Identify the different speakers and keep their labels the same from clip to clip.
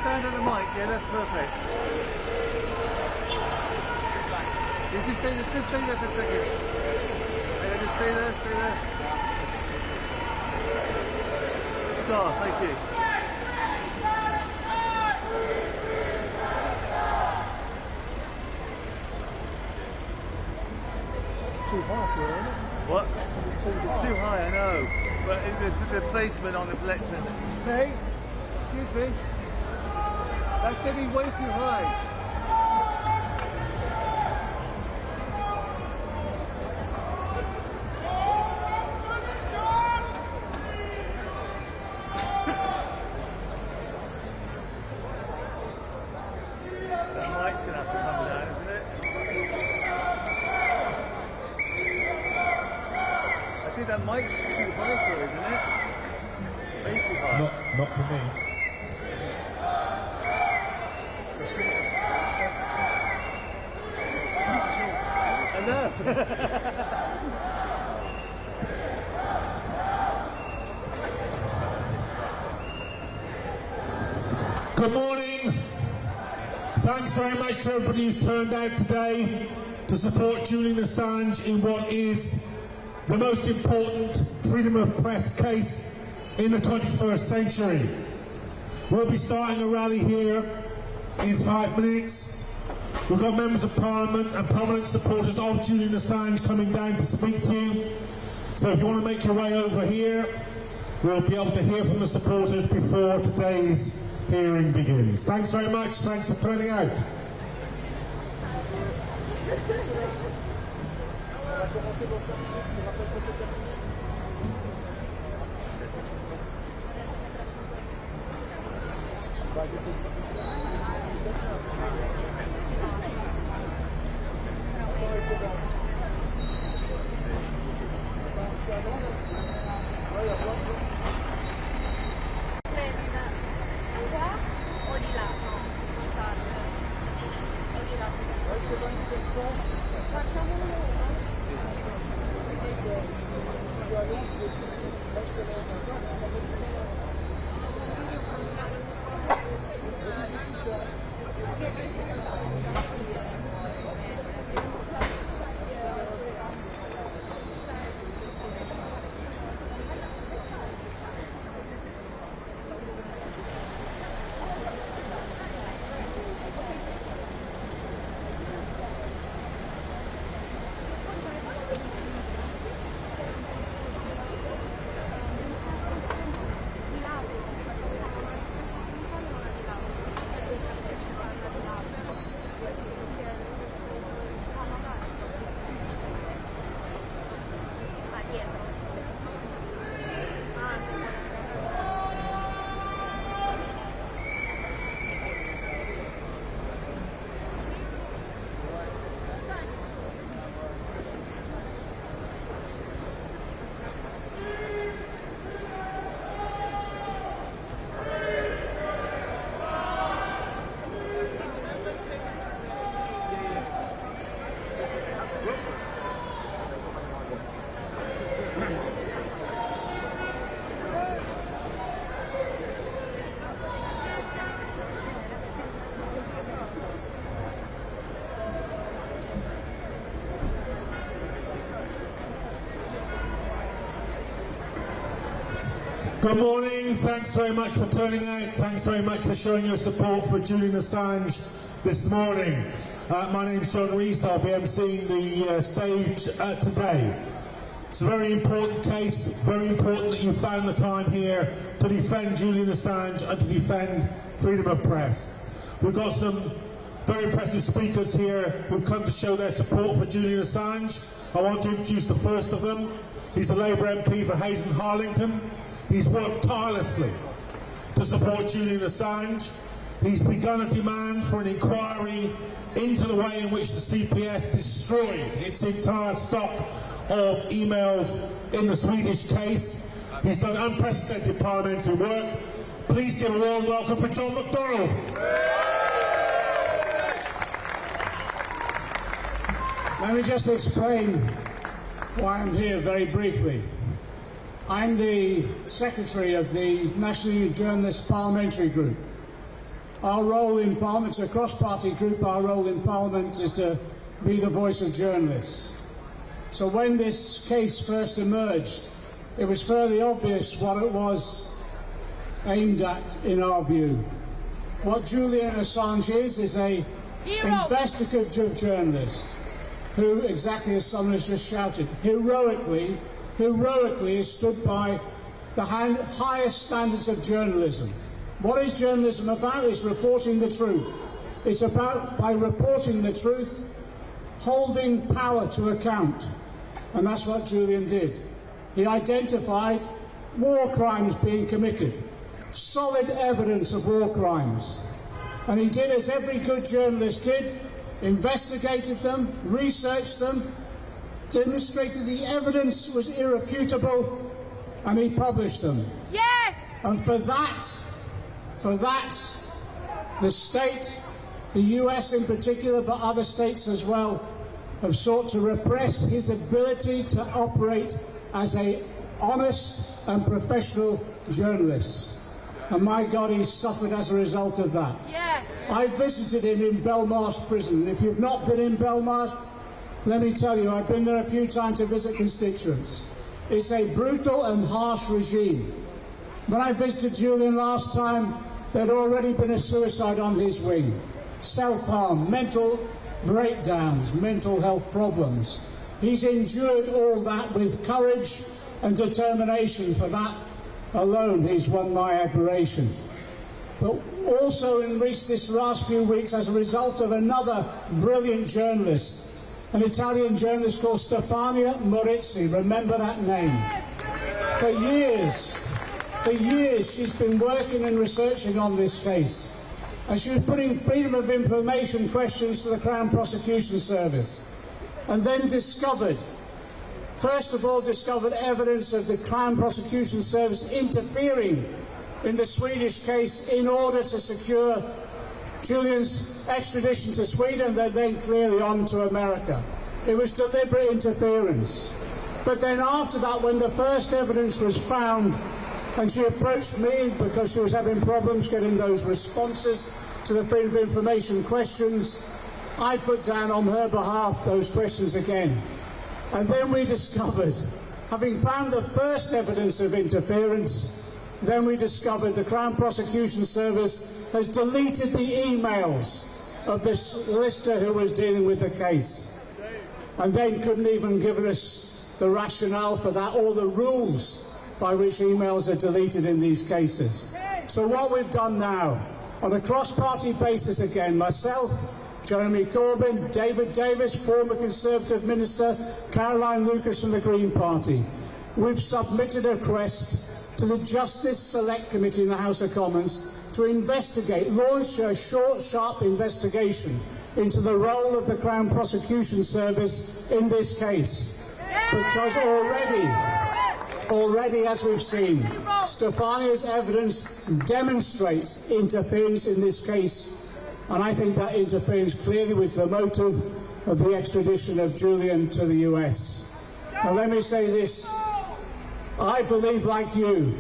Speaker 1: stand on the mic, yeah, that's perfect. You can stay there for a second. Yeah, just stay there. Start, thank you.
Speaker 2: It's too high for it, isn't it?
Speaker 1: What? It's too high, I know. But the placement on the lectern. Hey, excuse me. That's going to be way too high. That mic's going to have to come down, isn't it? I think that mic's too high for it, isn't it? Way too high.
Speaker 3: Not for me.
Speaker 1: I know.
Speaker 3: Good morning. Thanks very much to everybody who's turned out today to support Julian Assange in what is the most important freedom of press case in the 21st century. We'll be starting a rally here in 5 minutes. We've got members of Parliament and prominent supporters of Julian Assange coming down to speak to you. So if you want to make your way over here, we'll be able to hear from the supporters before today's hearing begins. Thanks very much. Thanks for turning out. Good morning. Thanks very much for turning out. Thanks very much for showing your support for Julian Assange this morning. My name's John Rees. I'll be emceeing the stage today. It's a very important case. Very important that you found the time here to defend Julian Assange and to defend freedom of press. We've got some very impressive speakers here who've come to show their support for Julian Assange. I want to introduce the first of them. He's the Labour MP for Hayes and Harlington. He's worked tirelessly to support Julian Assange. He's begun a demand for an inquiry into the way in which the CPS destroyed its entire stock of emails in the Swedish case. He's done unprecedented parliamentary work. Please give a warm welcome for John MacDonald.
Speaker 4: Let me just explain why I'm here very briefly. I'm the secretary of the National Union Journalists Parliamentary Group. our role in Parliament, it's a cross-party group, our role in Parliament is to be the voice of journalists. So when this case first emerged, it was fairly obvious what it was aimed at, in our view. What Julian Assange is a investigative journalist who, exactly as someone has just shouted, heroically has stood by the highest standards of journalism. What is journalism about? It's reporting the truth. It's about, by reporting the truth, holding power to account. And that's what Julian did. He identified war crimes being committed, solid evidence of war crimes. And he did as every good journalist did, investigated them, researched them, demonstrated the evidence was irrefutable, and he published them.
Speaker 5: Yes!
Speaker 4: And for that, the state, the US in particular, but other states as well, have sought to repress his ability to operate as an honest and professional journalist. And my God, he's suffered as a result of that.
Speaker 5: Yeah.
Speaker 4: I visited him in Belmarsh prison. If you've not been in Belmarsh, let me tell you, I've been there a few times to visit constituents. It's a brutal and harsh regime. When I visited Julian last time, there'd already been a suicide on his wing. Self-harm, mental breakdowns, mental health problems. He's endured all that with courage and determination. For that alone, he's won my admiration. But also in this last few weeks, as a result of another brilliant journalist, an Italian journalist called Stefania Morizzi, remember that name. For years she's been working and researching on this case. And she was putting freedom of information questions to the Crown Prosecution Service. And then first of all discovered evidence of the Crown Prosecution Service interfering in the Swedish case in order to secure Julian's extradition to Sweden, and then clearly on to America. It was deliberate interference. But then after that, when the first evidence was found, and she approached me because she was having problems getting those responses to the freedom of information questions, I put down on her behalf those questions again. And then we discovered, having found the first evidence of interference, then we discovered the Crown Prosecution Service has deleted the emails of the solicitor who was dealing with the case. And then couldn't even give us the rationale for that or the rules by which emails are deleted in these cases. So what we've done now, on a cross-party basis again, myself, Jeremy Corbyn, David Davis, former Conservative Minister, Caroline Lucas from the Green Party, we've submitted a request to the Justice Select Committee in the House of Commons to launch a short, sharp investigation into the role of the Crown Prosecution Service in this case. Because already, as we've seen, Stefania's evidence demonstrates interference in this case, and I think that interference clearly with the motive of the extradition of Julian to the US. Now let me say this, I believe, like you,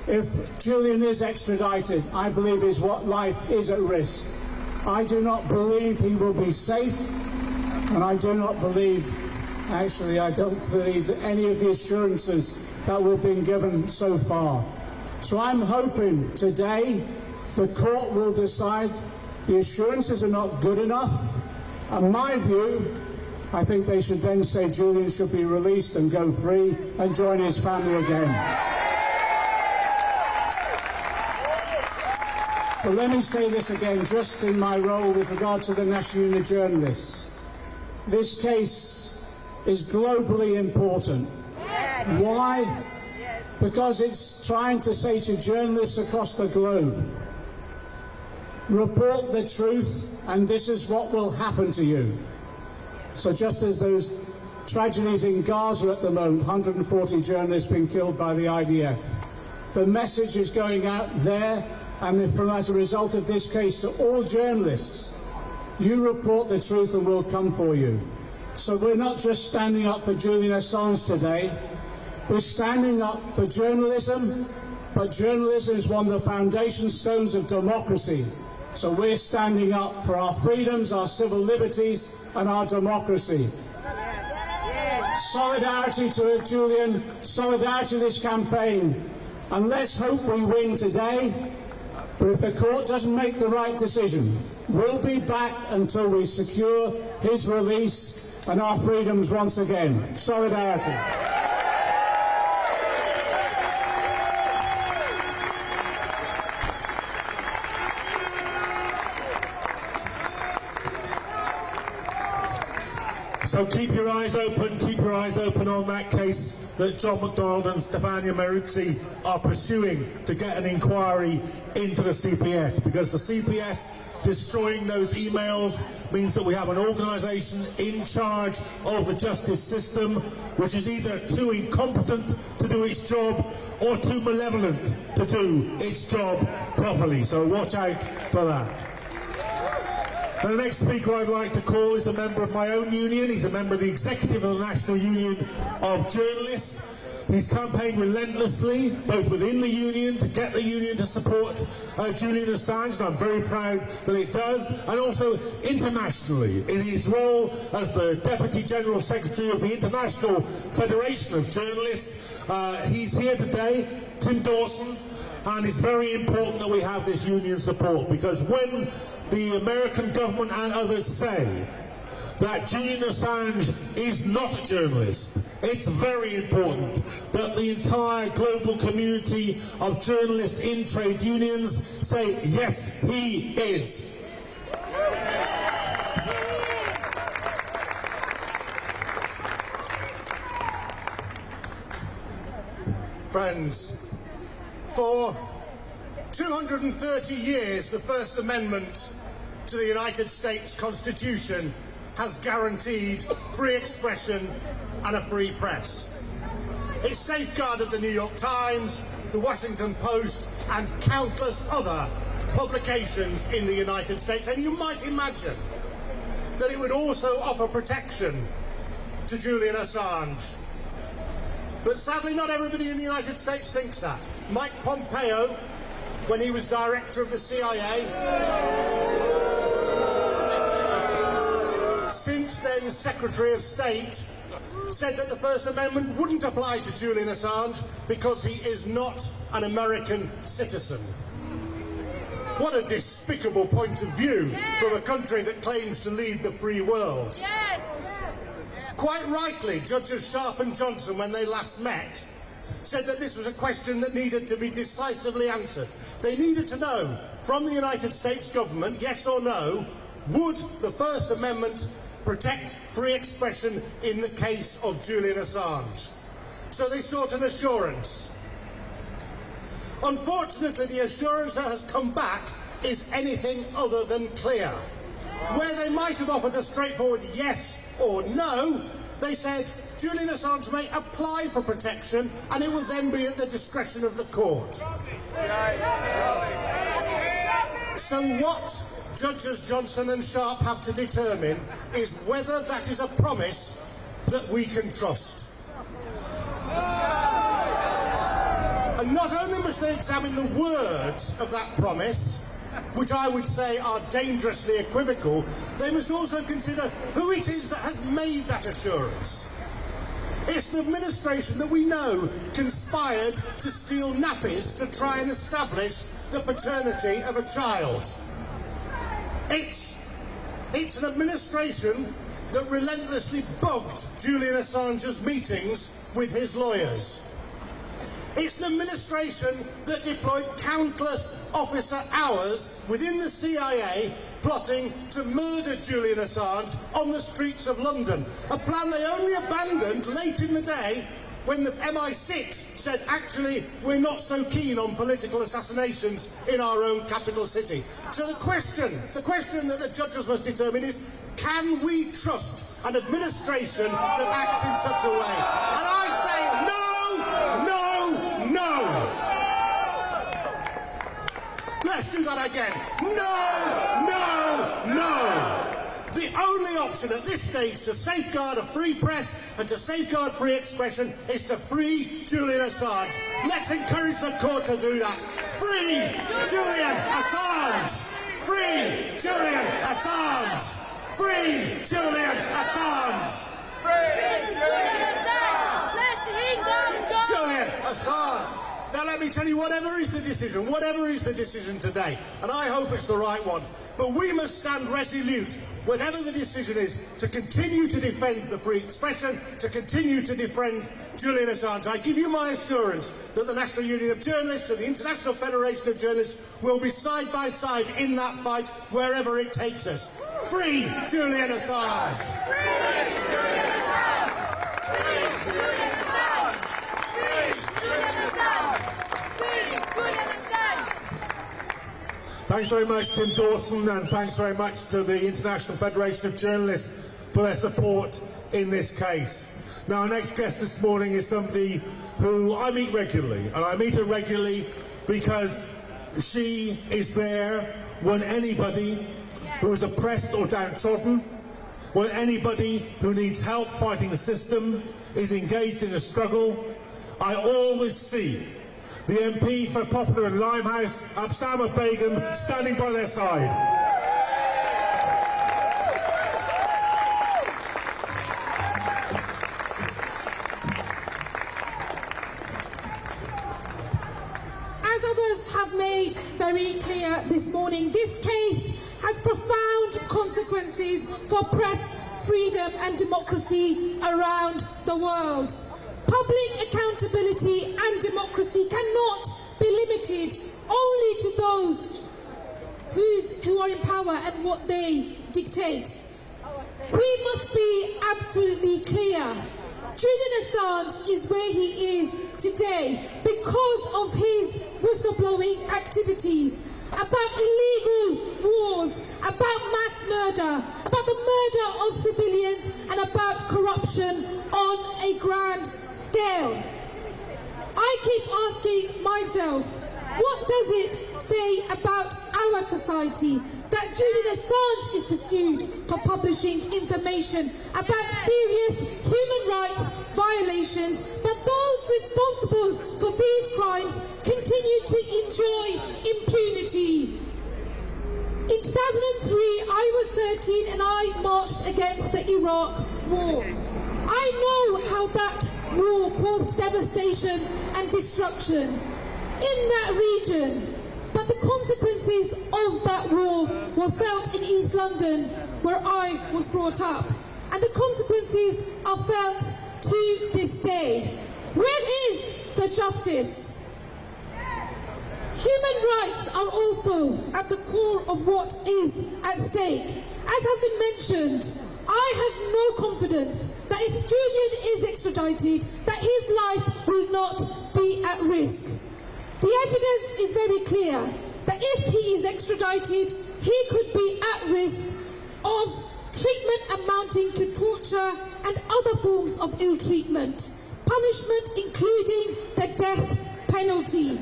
Speaker 4: if Julian is extradited, I believe his life is at risk. I do not believe he will be safe, and I do not believe, actually I don't believe that any of the assurances that we've been given so far. So I'm hoping today the court will decide the assurances are not good enough. In my view, I think they should then say Julian should be released and go free and join his family again. But let me say this again, just in my role with regard to the National Union of Journalists. This case is globally important. Why? Because it's trying to say to journalists across the globe, report the truth and this is what will happen to you. So just as those tragedies in Gaza at the moment, 140 journalists being killed by the IDF, the message is going out there, and as a result of this case, to all journalists, you report the truth and we'll come for you. So we're not just standing up for Julian Assange today, we're standing up for journalism, but journalism is one of the foundation stones of democracy. So we're standing up for our freedoms, our civil liberties and our democracy. Solidarity to Julian, solidarity to this campaign. And let's hope we win today. But if the court doesn't make the right decision, we'll be back until we secure his release and our freedoms once again. Solidarity.
Speaker 3: So keep your eyes open on that case that John McDonald and Stefania Meruzzi are pursuing to get an inquiry into the CPS, because the CPS destroying those emails means that we have an organisation in charge of the justice system which is either too incompetent to do its job or too malevolent to do its job properly. So watch out for that. And the next speaker I'd like to call is a member of my own union. He's a member of the executive of the National Union of Journalists. He's campaigned relentlessly, both within the union, to get the union to support Julian Assange, and I'm very proud that it does, and also internationally, in his role as the Deputy General Secretary of the International Federation of Journalists. He's here today, Tim Dawson, and it's very important that we have this union support, because when the American government and others say that Julian Assange is not a journalist, it's very important that the entire global community of journalists in trade unions say, yes, he is.
Speaker 5: Friends, for 230 years, the First Amendment to the United States Constitution has guaranteed free expression and a free press. It safeguarded the New York Times, the Washington Post, and countless other publications in the United States. And you might imagine that it would also offer protection to Julian Assange. But sadly, not everybody in the United States thinks that. Mike Pompeo, when he was director of the CIA, since then Secretary of State, said that the First Amendment wouldn't apply to Julian Assange because he is not an American citizen. What a despicable point of view from a country that claims to lead the free world. Yes. Quite rightly, Judges Sharp and Johnson, when they last met, said that this was a question that needed to be decisively answered. They needed to know from the United States government, yes or no, would the First Amendment protect free expression in the case of Julian Assange? So they sought an assurance. Unfortunately, the assurance that has come back is anything other than clear. Where they might have offered a straightforward yes or no, they said Julian Assange may apply for protection and it will then be at the discretion of the court. So what Judges Johnson and Sharp have to determine is whether that is a promise that we can trust. And not only must they examine the words of that promise, which I would say are dangerously equivocal, they must also consider who it is that has made that assurance. It's the administration that we know conspired to steal nappies to try and establish the paternity of a child. It's an administration that relentlessly bugged Julian Assange's meetings with his lawyers. It's an administration that deployed countless officer hours within the CIA plotting to murder Julian Assange on the streets of London. A plan they only abandoned late in the day when the MI6 said, actually, we're not so keen on political assassinations in our own capital city. So the question that the judges must determine is, can we trust an administration that acts in such a way? And I say no, no, no. Let's do that again. No, no, no. The only option at this stage to safeguard a free press and to safeguard free expression is to free Julian Assange. Let's encourage the court to do that. Free Julian Assange! Free Julian Assange! Free Julian Assange! Julian Assange! Now let me tell you, whatever is the decision today, and I hope it's the right one, but we must stand resolute, whatever the decision is, to continue to defend the free expression, to continue to defend Julian Assange. I give you my assurance that the National Union of Journalists and the International Federation of Journalists will be side by side in that fight, wherever it takes us. Free Julian Assange!
Speaker 3: Thanks very much, Tim Dawson, and thanks very much to the International Federation of Journalists for their support in this case. Now, our next guest this morning is somebody who I meet regularly, and I meet her regularly because she is there when anybody who is oppressed or downtrodden, when anybody who needs help fighting the system is engaged in a struggle. I always see the MP for Popular and Limehouse, Absama Begum, standing by their side.
Speaker 6: As others have made very clear this morning, this case has profound consequences for press freedom and democracy around the world. Public accountability and democracy cannot be limited only to those who are in power and what they dictate. We must be absolutely clear. Julian Assange is where he is today because of his whistleblowing activities about illegal wars, about mass murder, about the murder of civilians, and about corruption on a grand scale. I keep asking myself, what does it say about our society that Julian Assange is pursued for publishing information about serious human rights violations, but those responsible for these crimes continue to enjoy impunity? In 2003, I was 13 and I marched against the Iraq War. I know how that war caused devastation and destruction in that region, but the consequences of that war were felt in East London, where I was brought up, and the consequences are felt to this day. Where is the justice? Human rights are also at the core of what is at stake. As has been mentioned, I have no confidence that if Julian is extradited, that his life will not be at risk. The evidence is very clear that if he is extradited, he could be at risk of treatment amounting to torture and other forms of ill treatment, punishment including the death penalty.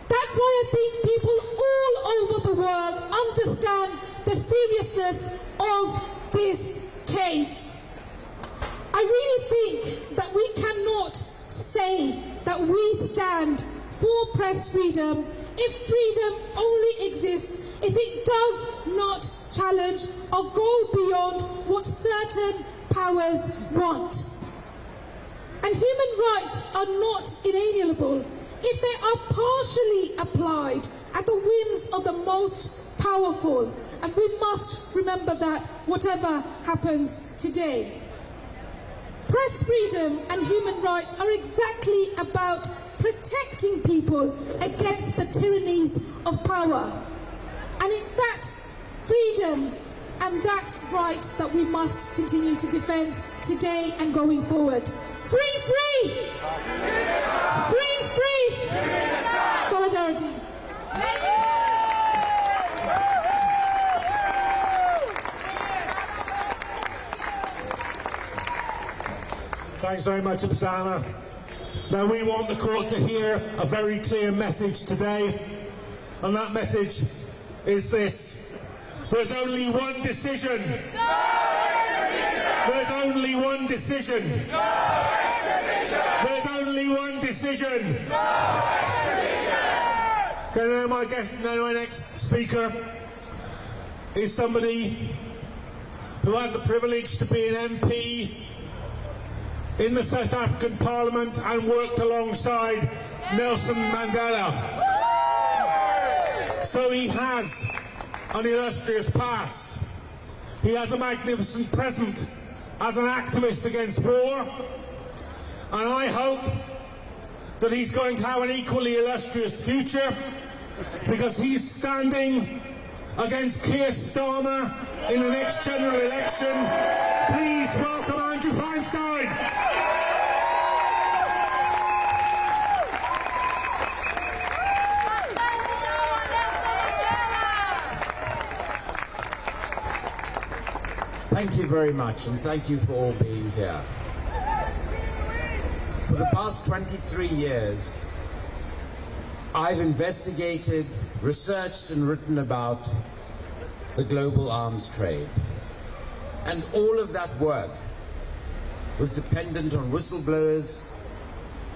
Speaker 6: That's why I think people all over the world understand the seriousness of this case. I really think that we cannot say that we stand for press freedom if freedom only exists if it does not challenge or go beyond what certain powers want. And human rights are not inalienable if they are partially applied at the whims of the most powerful. And we must remember that whatever happens today. Press freedom and human rights are exactly about protecting people against the tyrannies of power. And it's that freedom and that right that we must continue to defend today and going forward. Free, free! Free, free! Solidarity.
Speaker 3: Thanks very much, Absama. Now, we want the court to hear a very clear message today, and that message is this. There's only one decision. No extradition! There's only one decision. No extradition! There's only one decision. No extradition! Okay, now my next speaker is somebody who had the privilege to be an MP in the South African Parliament and worked alongside Nelson Mandela. So he has an illustrious past. He has a magnificent present as an activist against war, and I hope that he's going to have an equally illustrious future, because he's standing against Keir Starmer in the next general election. Please welcome Andrew Feinstein.
Speaker 7: Thank you very much, and thank you for all being here. For the past 23 years, I've investigated, researched and written about the global arms trade. And all of that work was dependent on whistleblowers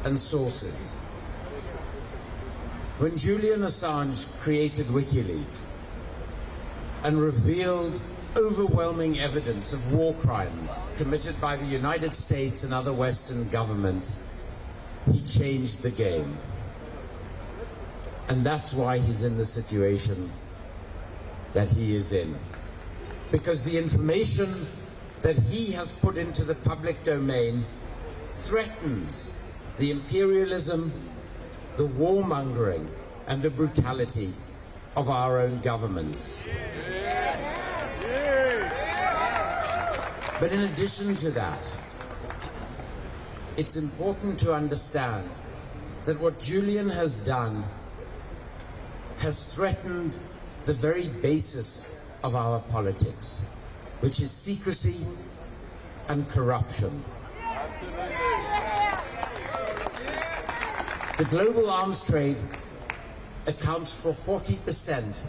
Speaker 7: and sources. When Julian Assange created WikiLeaks and revealed overwhelming evidence of war crimes committed by the United States and other Western governments, he changed the game. And that's why he's in the situation that he is in. Because the information that he has put into the public domain threatens the imperialism, the warmongering, and the brutality of our own governments. But in addition to that, it's important to understand that what Julian has done has threatened the very basis of our politics, which is secrecy and corruption. The global arms trade accounts for 40%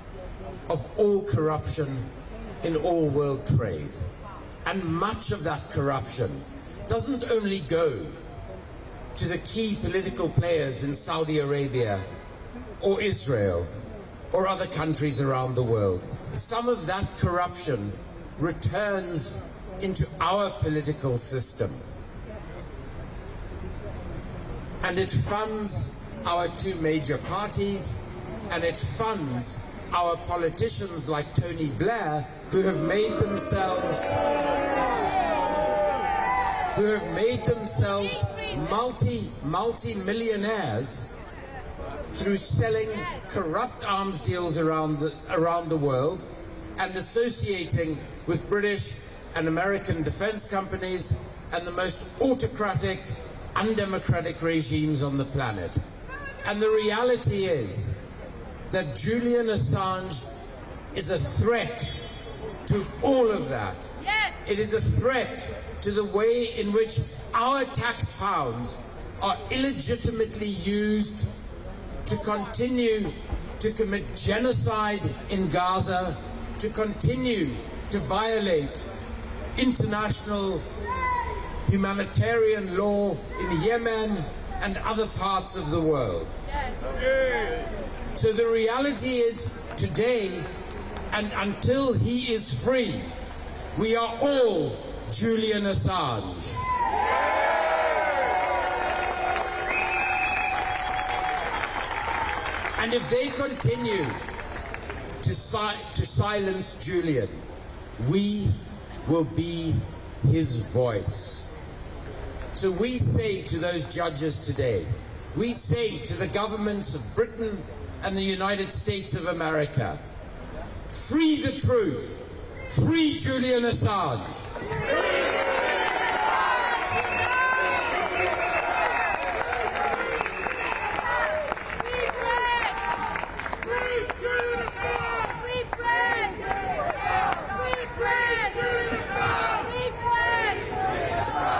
Speaker 7: of all corruption in all world trade. And much of that corruption doesn't only go to the key political players in Saudi Arabia or Israel or other countries around the world. Some of that corruption returns into our political system. And it funds our two major parties, and it funds our politicians like Tony Blair, who have made themselves multi-millionaires through selling corrupt arms deals around the world and associating with British and American defense companies and the most autocratic, undemocratic regimes on the planet. And the reality is that Julian Assange is a threat to all of that. Yes. It is a threat to the way in which our tax pounds are illegitimately used to continue to commit genocide in Gaza, to continue to violate international humanitarian law in Yemen and other parts of the world. Yes. So the reality is, today, and until he is free, we are all Julian Assange. And if they continue to silence Julian, we will be his voice. So we say to those judges today, we say to the governments of Britain and the United States of America, free the truth, free Julian Assange.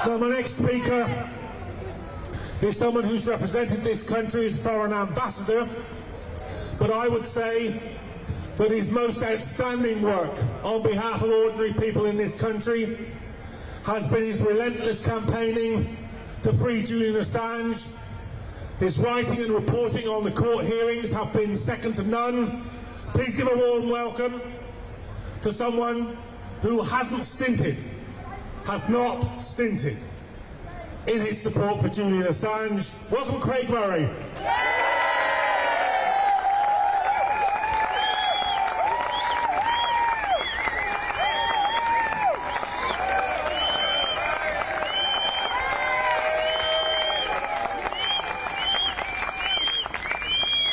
Speaker 3: Now, my next speaker is someone who's represented this country as foreign ambassador, but I would say that his most outstanding work on behalf of ordinary people in this country has been his relentless campaigning to free Julian Assange. His writing and reporting on the court hearings have been second to none. Please give a warm welcome to someone who has not stinted in his support for Julian Assange. Welcome, Craig Murray.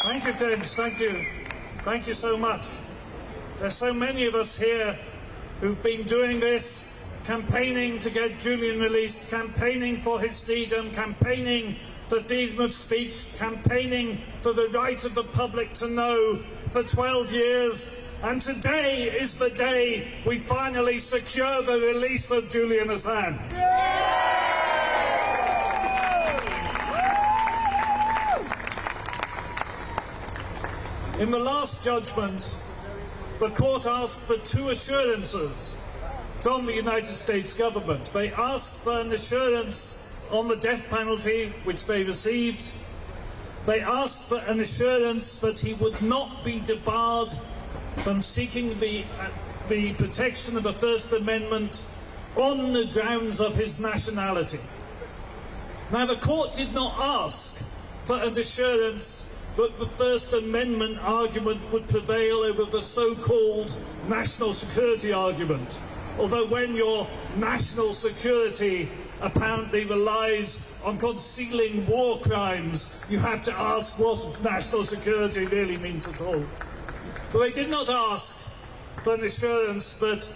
Speaker 2: Thank you, James. Thank you. Thank you so much. There's so many of us here who've been doing this, campaigning to get Julian released, campaigning for his freedom, campaigning for freedom of speech, campaigning for the right of the public to know for 12 years. And today is the day we finally secure the release of Julian Assange. In the last judgment, the court asked for two assurances from the United States government. They asked for an assurance on the death penalty, which they received. They asked for an assurance that he would not be debarred from seeking the protection of the First Amendment on the grounds of his nationality. Now, the court did not ask for an assurance that the First Amendment argument would prevail over the so-called national security argument. Although when your national security apparently relies on concealing war crimes, you have to ask what national security really means at all. But they did not ask for an assurance that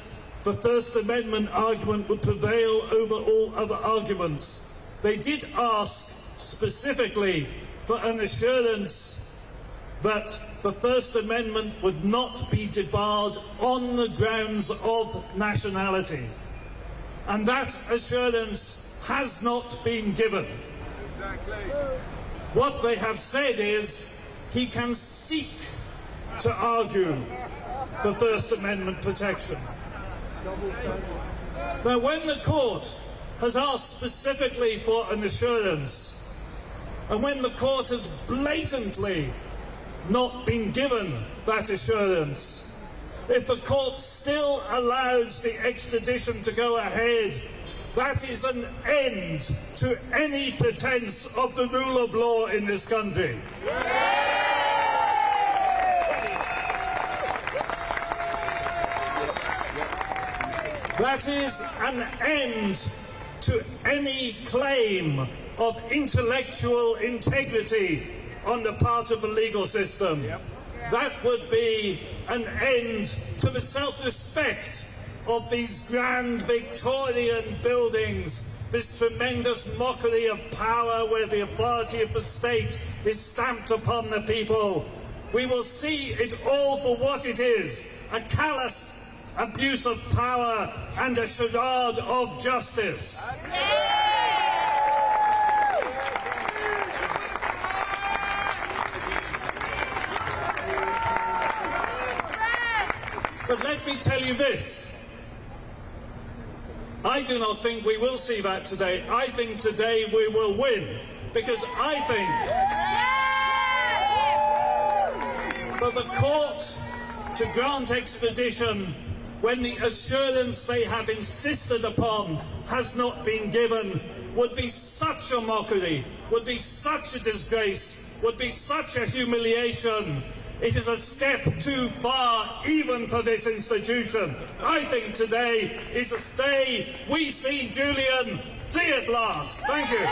Speaker 2: the First Amendment argument would prevail over all other arguments. They did ask specifically for an assurance that the First Amendment would not be debarred on the grounds of nationality. And that assurance has not been given. What they have said is he can seek to argue for First Amendment protection. Now, when the court has asked specifically for an assurance, and when the court has blatantly not been given that assurance, if the court still allows the extradition to go ahead, that is an end to any pretense of the rule of law in this country. That is an end to any claim of intellectual integrity on the part of the legal system. That would be an end to the self-respect of these grand Victorian buildings, this tremendous mockery of power where the authority of the state is stamped upon the people. We will see it all for what it is, a callous abuse of power and a charade of justice. But let me tell you this, I do not think we will see that today. I think today we will win, because I think for the court to grant extradition when the assurance they have insisted upon has not been given would be such a mockery, would be such a disgrace, would be such a humiliation. It is a step too far even for this institution. I think today is a day we see Julian free at last. Thank you.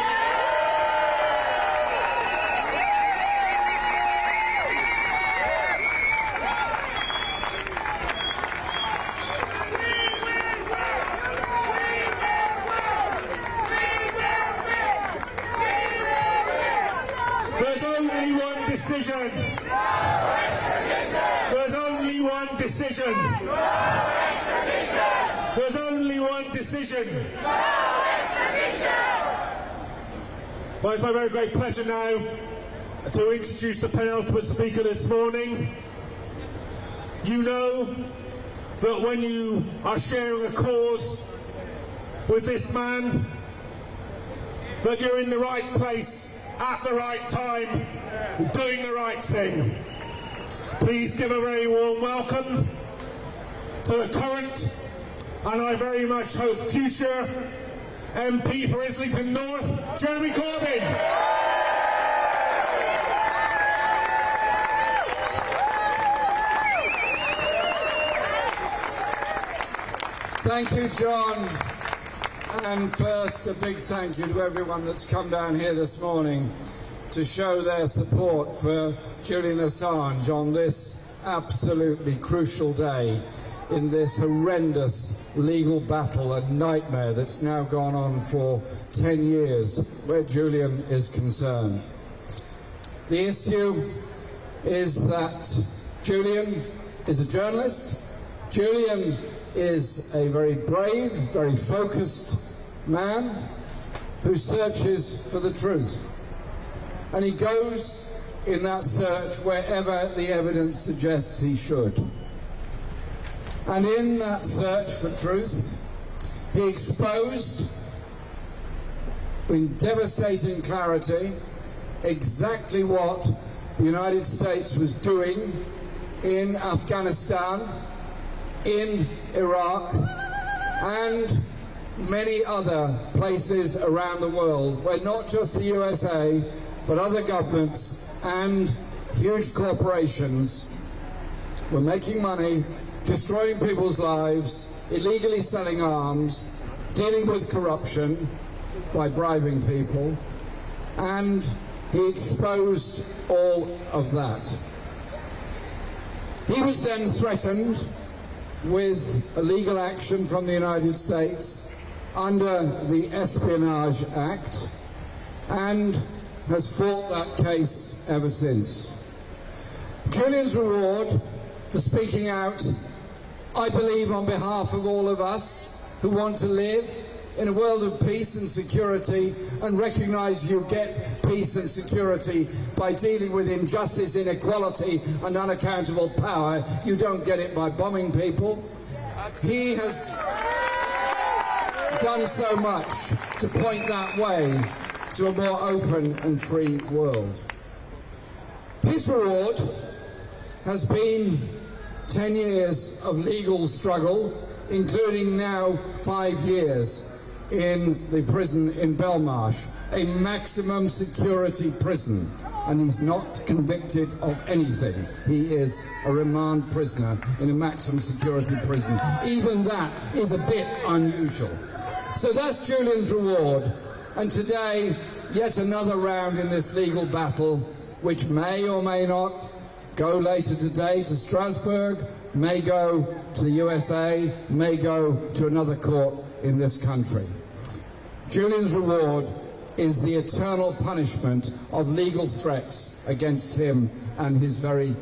Speaker 3: There's only one decision. There's only one decision. There's only one decision. Well, it's my very great pleasure now to introduce the penultimate speaker this morning. You know that when you are sharing a cause with this man, that you're in the right place at the right time, doing the right thing. Please give a very warm welcome to the current, and I very much hope future, MP for Islington North, Jeremy Corbyn.
Speaker 8: Thank you, John. And first, a big thank you to everyone that's come down here this morning to show their support for Julian Assange on this absolutely crucial day in this horrendous legal battle and nightmare that's now gone on for 10 years where Julian is concerned. The issue is that Julian is a journalist. Julian is a very brave, very focused man who searches for the truth. And he goes in that search wherever the evidence suggests he should. And in that search for truth, he exposed in devastating clarity exactly what the United States was doing in Afghanistan, in Iraq, and many other places around the world where not just the USA, but other governments and huge corporations were making money, destroying people's lives, illegally selling arms, dealing with corruption by bribing people, and he exposed all of that. He was then threatened with a legal action from the United States under the Espionage Act and has fought that case ever since. Julian's reward for speaking out, I believe, on behalf of all of us who want to live in a world of peace and security and recognise you get peace and security by dealing with injustice, inequality and unaccountable power. You don't get it by bombing people. He has done so much to point that way to a more open and free world. His reward has been 10 years of legal struggle, including now 5 years in the prison in Belmarsh, a maximum security prison, and he's not convicted of anything. He is a remand prisoner in a maximum security prison. Even that is a bit unusual. So that's Julian's reward, and today yet another round in this legal battle, which may or may not go later today to Strasbourg, may go to the USA, may go to another court in this country. Julian's reward is the eternal punishment of legal threats against him and his very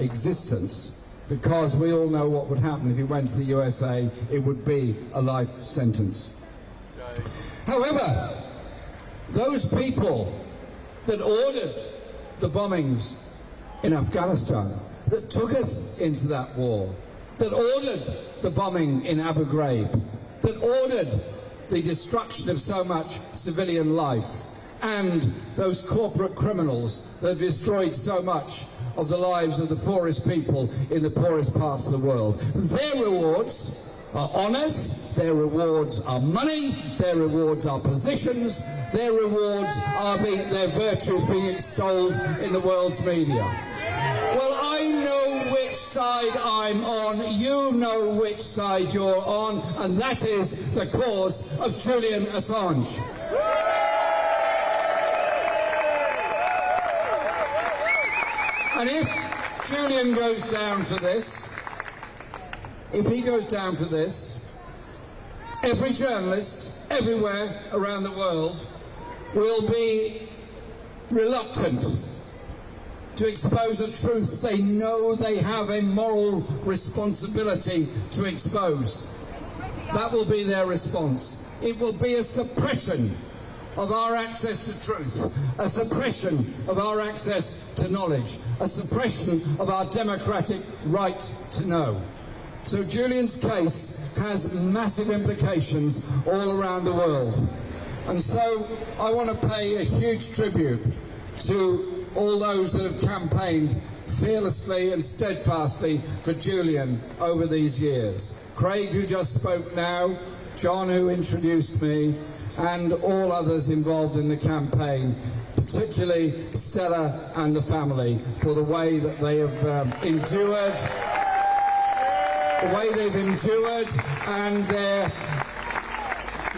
Speaker 8: existence, because we all know what would happen if he went to the USA. It would be a life sentence. However, those people that ordered the bombings in Afghanistan, that took us into that war, that ordered the bombing in Abu Ghraib, that ordered the destruction of so much civilian life, and those corporate criminals that have destroyed so much of the lives of the poorest people in the poorest parts of the world. Their rewards are honours, their rewards are money, their rewards are positions, their rewards are their virtues being extolled in the world's media. Well, I know which side I'm on, you know which side you're on, and that is the cause of Julian Assange. And if Julian goes down for this, if he goes down for this, every journalist everywhere around the world will be reluctant to expose a truth they know they have a moral responsibility to expose. That will be their response. It will be a suppression of our access to truth, a suppression of our access to knowledge, a suppression of our democratic right to know. So Julian's case has massive implications all around the world. And so I want to pay a huge tribute to all those that have campaigned fearlessly and steadfastly for Julian over these years. Craig, who just spoke now, John, who introduced me, and all others involved in the campaign, particularly Stella and the family, for the way that they have endured, and their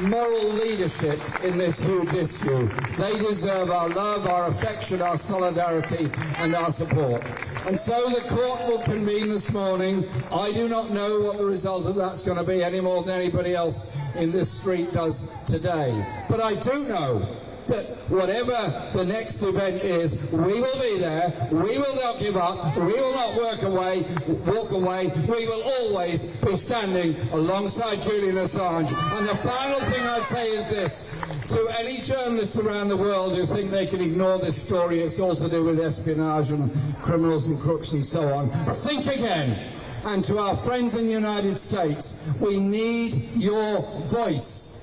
Speaker 8: moral leadership in this huge issue. They deserve our love, our affection, our solidarity, and our support. And so the court will convene this morning. I do not know what the result of that's going to be any more than anybody else in this street does today. But I do know that whatever the next event is, we will be there, we will not give up, we will not walk away, we will always be standing alongside Julian Assange. And the final thing I'd say is this, to any journalists around the world who think they can ignore this story, it's all to do with espionage and criminals and crooks and so on, think again. And to our friends in the United States, we need your voice.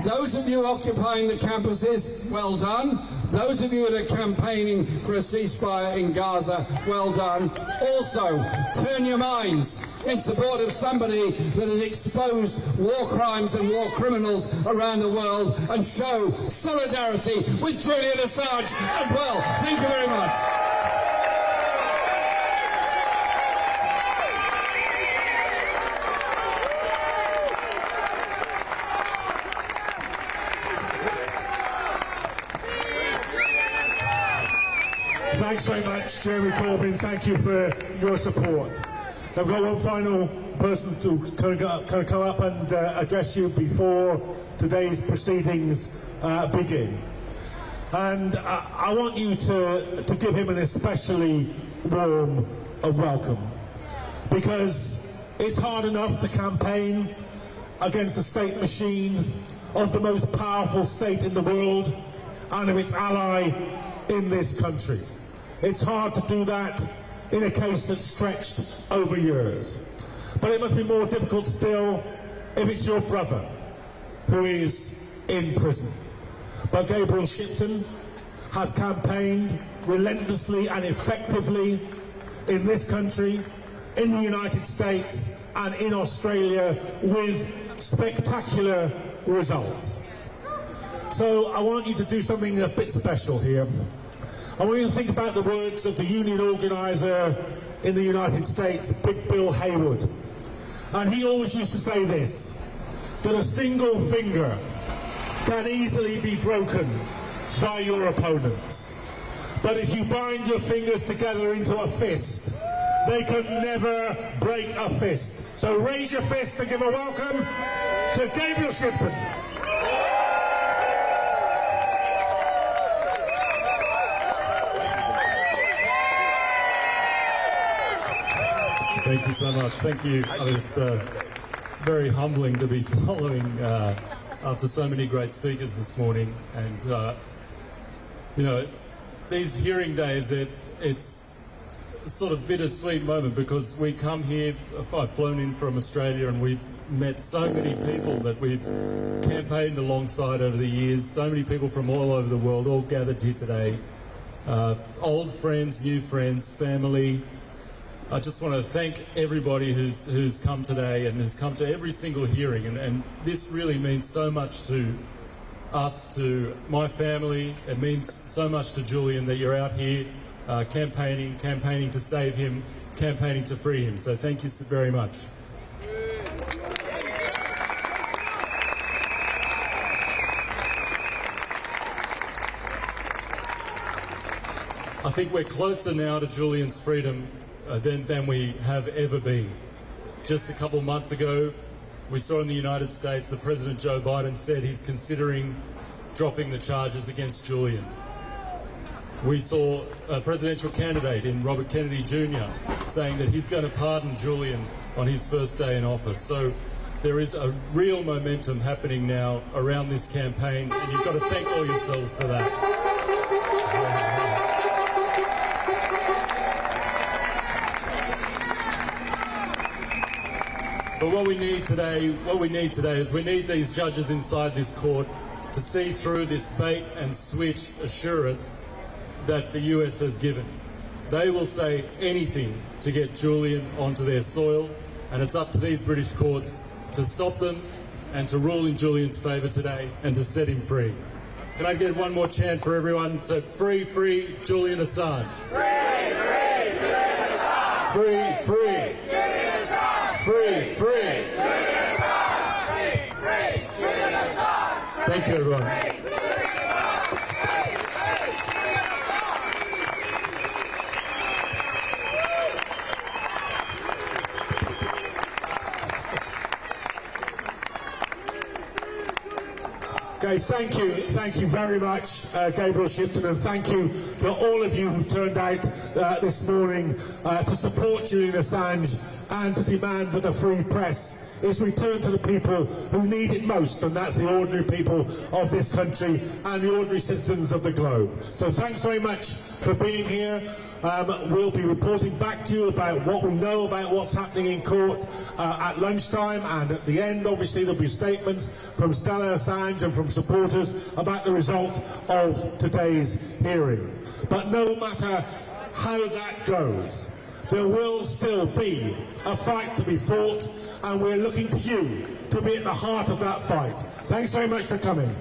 Speaker 8: Those of you occupying the campuses, well done. Those of you that are campaigning for a ceasefire in Gaza, well done. Also, turn your minds in support of somebody that has exposed war crimes and war criminals around the world, and show solidarity with Julian Assange as well. Thank you very much.
Speaker 3: Thanks very much, Jeremy Corbyn. Thank you for your support. I've got one final person to come up and address you before today's proceedings begin. And I want you to give him an especially warm welcome, because it's hard enough to campaign against the state machine of the most powerful state in the world and of its ally in this country. It's hard to do that in a case that's stretched over years. But it must be more difficult still if it's your brother who is in prison. But Gabriel Shipton has campaigned relentlessly and effectively in this country, in the United States and in Australia with spectacular results. So I want you to do something a bit special here. I want you to think about the words of the union organiser in the United States, Big Bill Haywood. And he always used to say this, that a single finger can easily be broken by your opponents. But if you bind your fingers together into a fist, they can never break a fist. So raise your fist and give a welcome to Gabriel Shipton.
Speaker 9: Thank you so much. Thank you. I mean, it's very humbling to be following after so many great speakers this morning. And, you know, these hearing days, it's a sort of bittersweet moment, because we come here, I've flown in from Australia and we've met so many people that we've campaigned alongside over the years, so many people from all over the world, all gathered here today. Old friends, new friends, family. I just want to thank everybody who's come today and has come to every single hearing, and this really means so much to us, to my family. It means so much to Julian that you're out here campaigning to save him, campaigning to free him. So thank you so very much. I think we're closer now to Julian's freedom than we have ever been. Just a couple of months ago, we saw in the United States that President Joe Biden said he's considering dropping the charges against Julian. We saw a presidential candidate in Robert Kennedy Jr. saying that he's going to pardon Julian on his first day in office. So there is a real momentum happening now around this campaign, and you've got to thank all yourselves for that. But what we need today is we need these judges inside this court to see through this bait and switch assurance that the US has given. They will say anything to get Julian onto their soil, and it's up to these British courts to stop them and to rule in Julian's favour today and to set him free. Can I get one more chant for everyone? So, free, free, Julian Assange.
Speaker 10: Free, free, Julian Assange.
Speaker 9: Free, free.
Speaker 10: Julian Assange.
Speaker 9: Free, free.
Speaker 10: Julian Assange. Free, free, Julian Assange.
Speaker 9: Thank you, everyone.
Speaker 3: Okay, thank you very much, Gabriel Shipton, and thank you to all of you who've turned out this morning to support Julian Assange and to demand that a free press is returned to the people who need it most, and that's the ordinary people of this country and the ordinary citizens of the globe. So thanks very much for being here. We'll be reporting back to you about what we know about what's happening in court at lunchtime, and at the end, obviously, there'll be statements from Stella Assange and from supporters about the result of today's hearing. But no matter how that goes, there will still be a fight to be fought, and we're looking to you to be at the heart of that fight. Thanks very much for coming.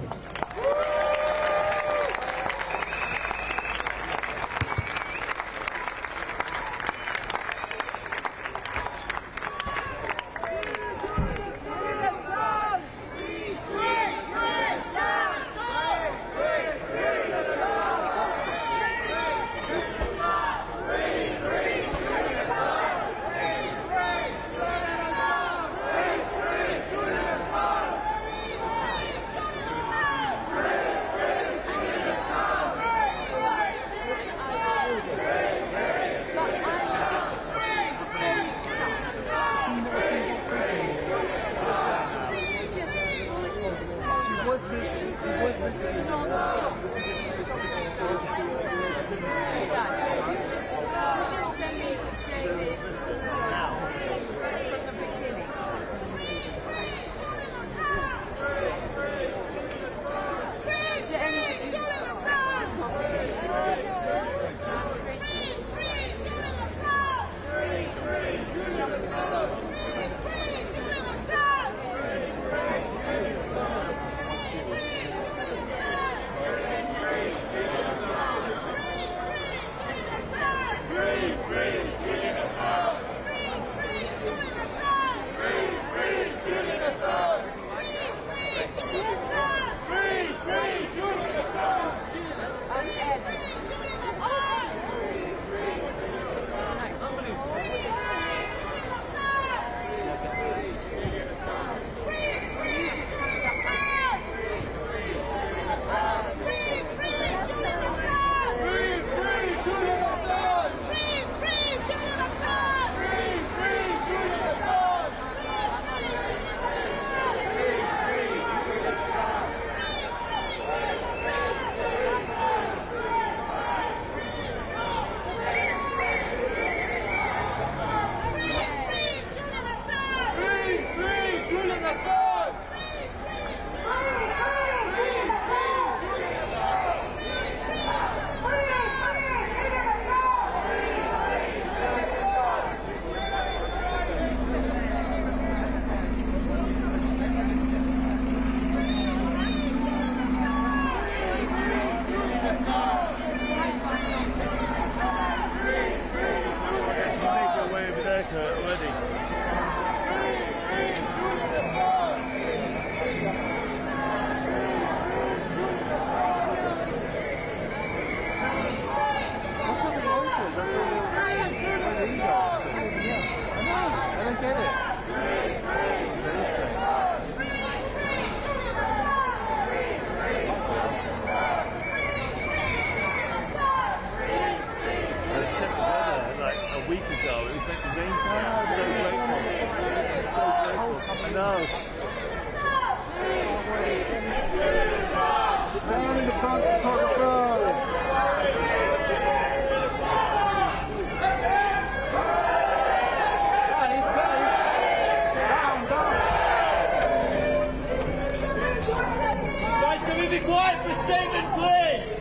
Speaker 10: Guys, can we be quiet for a statement, please?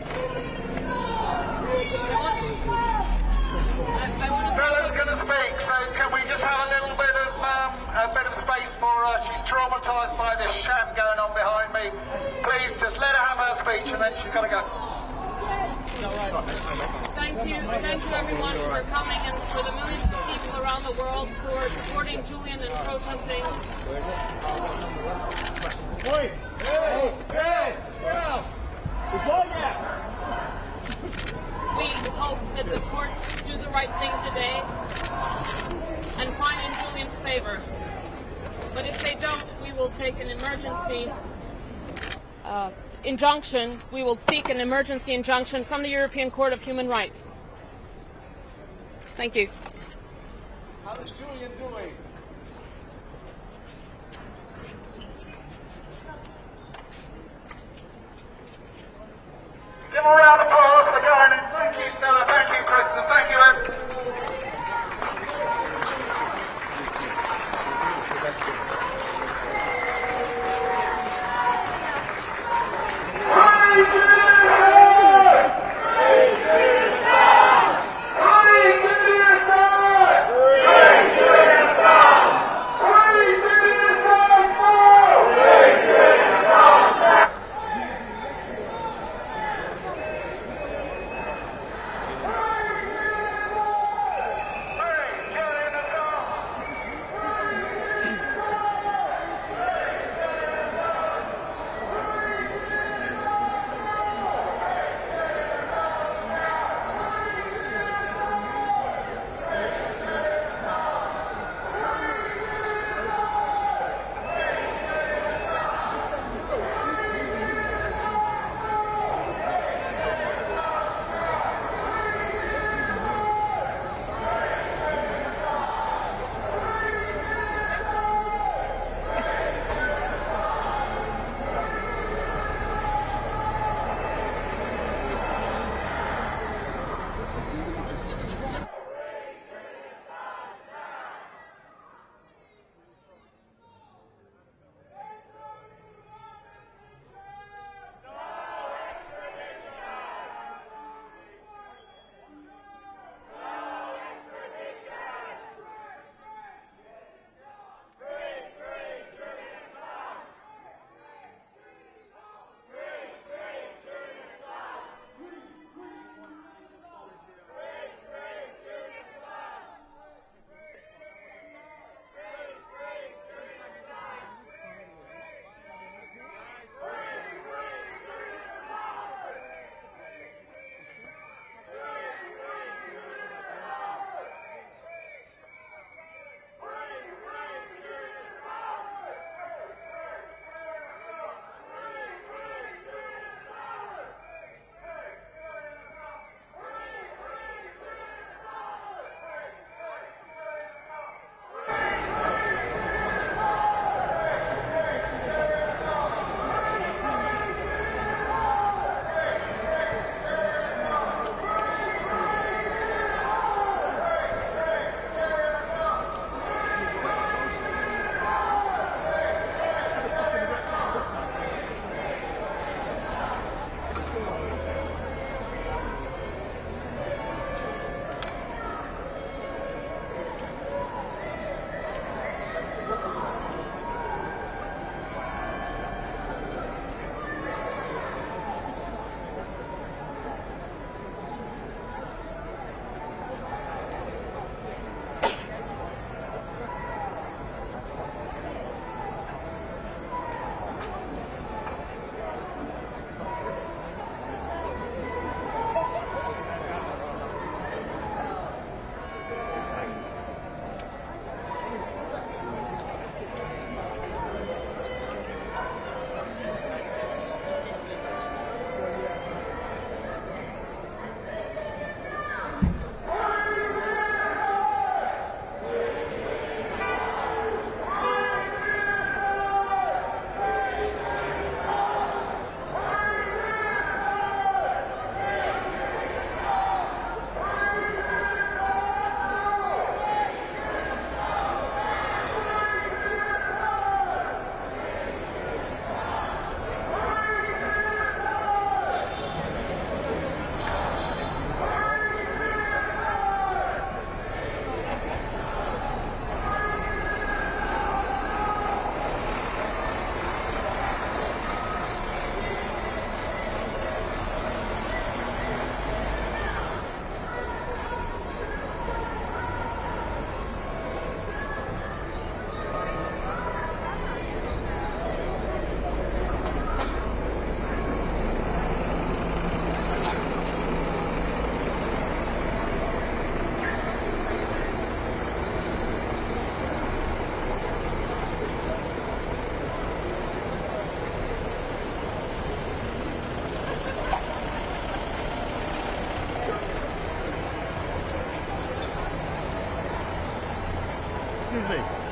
Speaker 11: Thank you everyone for coming, and for the millions of people around the world who are supporting Julian and protesting. We hope that the courts do the right thing today and find in Julian's favor. But if they don't, we will take an emergency injunction. We will seek an emergency injunction from the European Court of Human Rights. Thank you.
Speaker 1: How is Julian doing?
Speaker 10: Give a round of applause for going. Thank you, Stella. Thank you, Kristen. Thank you, everyone. Julian Assange!
Speaker 1: Excuse me.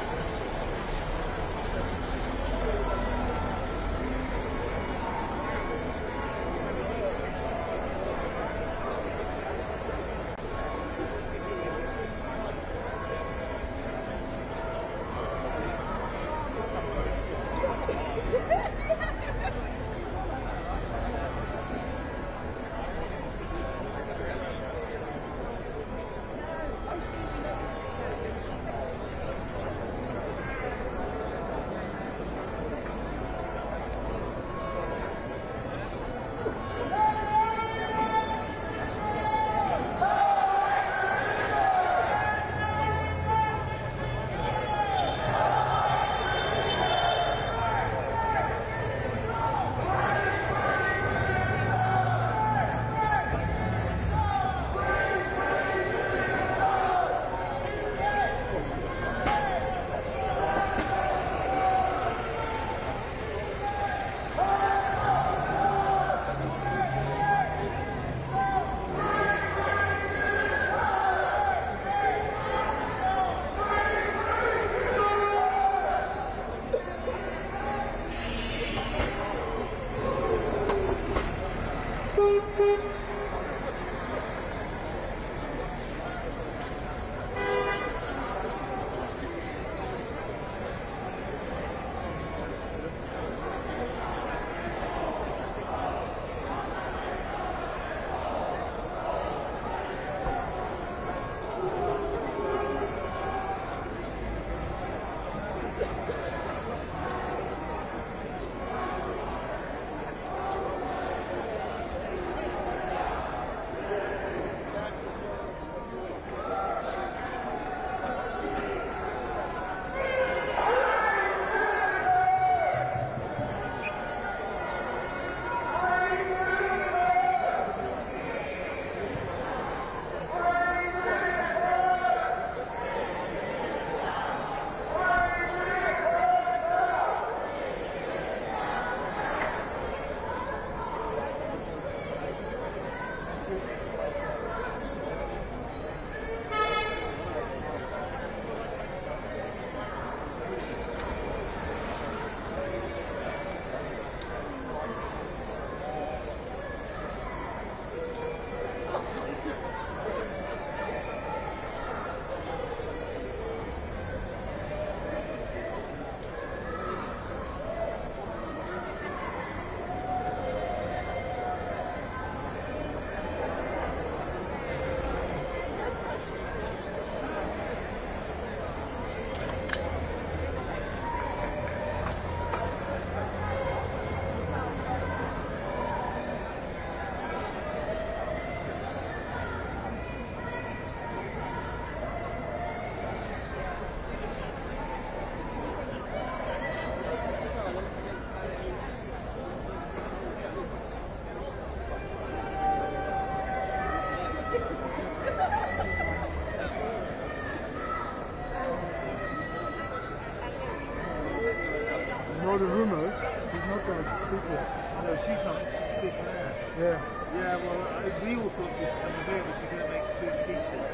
Speaker 12: All the rumors, he's not going to speak it.
Speaker 1: No, she's not. She's speaking there.
Speaker 12: Yeah.
Speaker 1: Yeah, well, we all thought she was coming here, but she's going to make 2 speeches.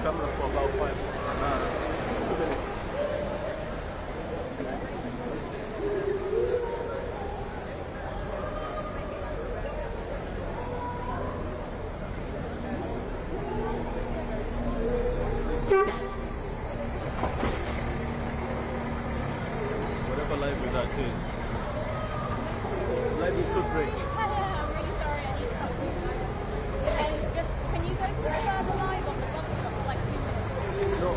Speaker 1: camera for about 2 minutes. Whatever library that is. Library could break.
Speaker 13: I'm really sorry, I need to help you. Just, can you go further live on the box for like 2 minutes?
Speaker 1: No.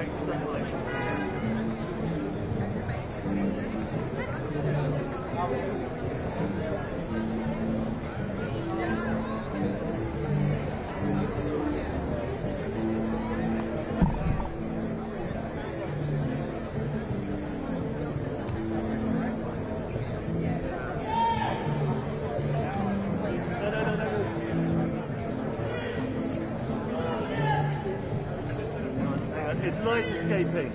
Speaker 1: direct sunlight into the end. It's light escaping.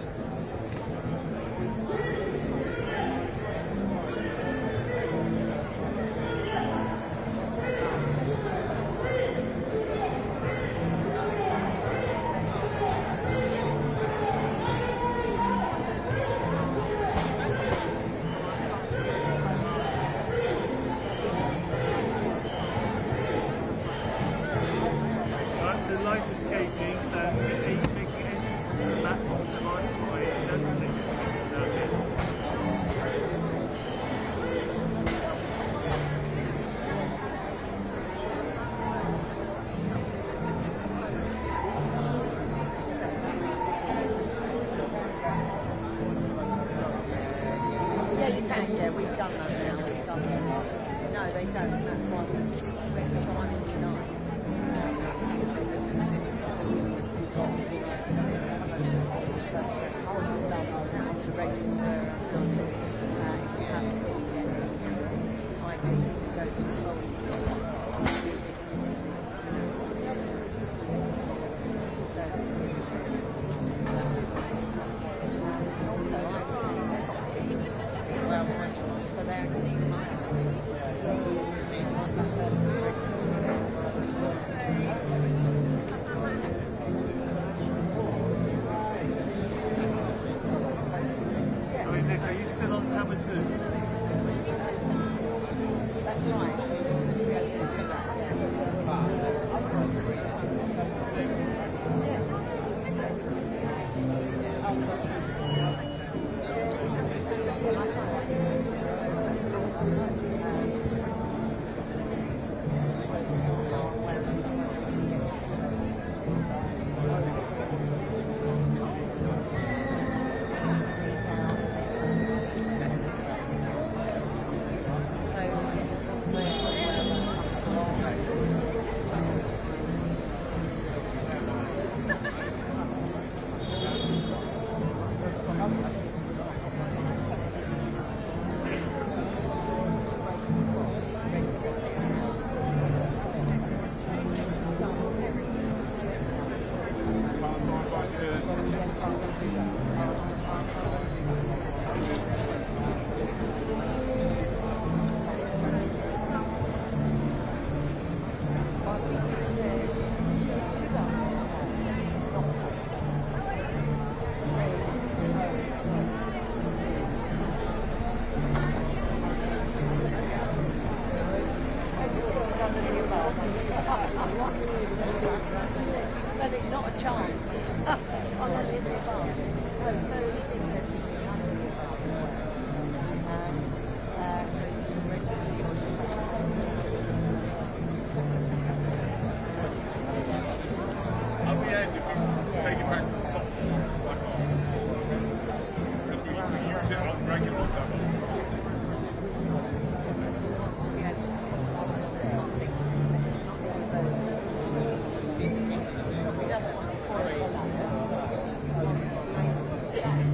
Speaker 1: Right, so light escaping and making entrance to the back box of ice by landscapes down here.
Speaker 14: Yeah, you can, yeah, we've done that now, we've done that. No, they don't, that's why we're trying in July. How to register and how to, if you have the ID to go to the
Speaker 1: Sorry Nick, are you still on camera too?
Speaker 14: That's right. Not a chance.
Speaker 10: At the end, if you take it back to the top, because we use it on regular stuff.
Speaker 14: Yeah.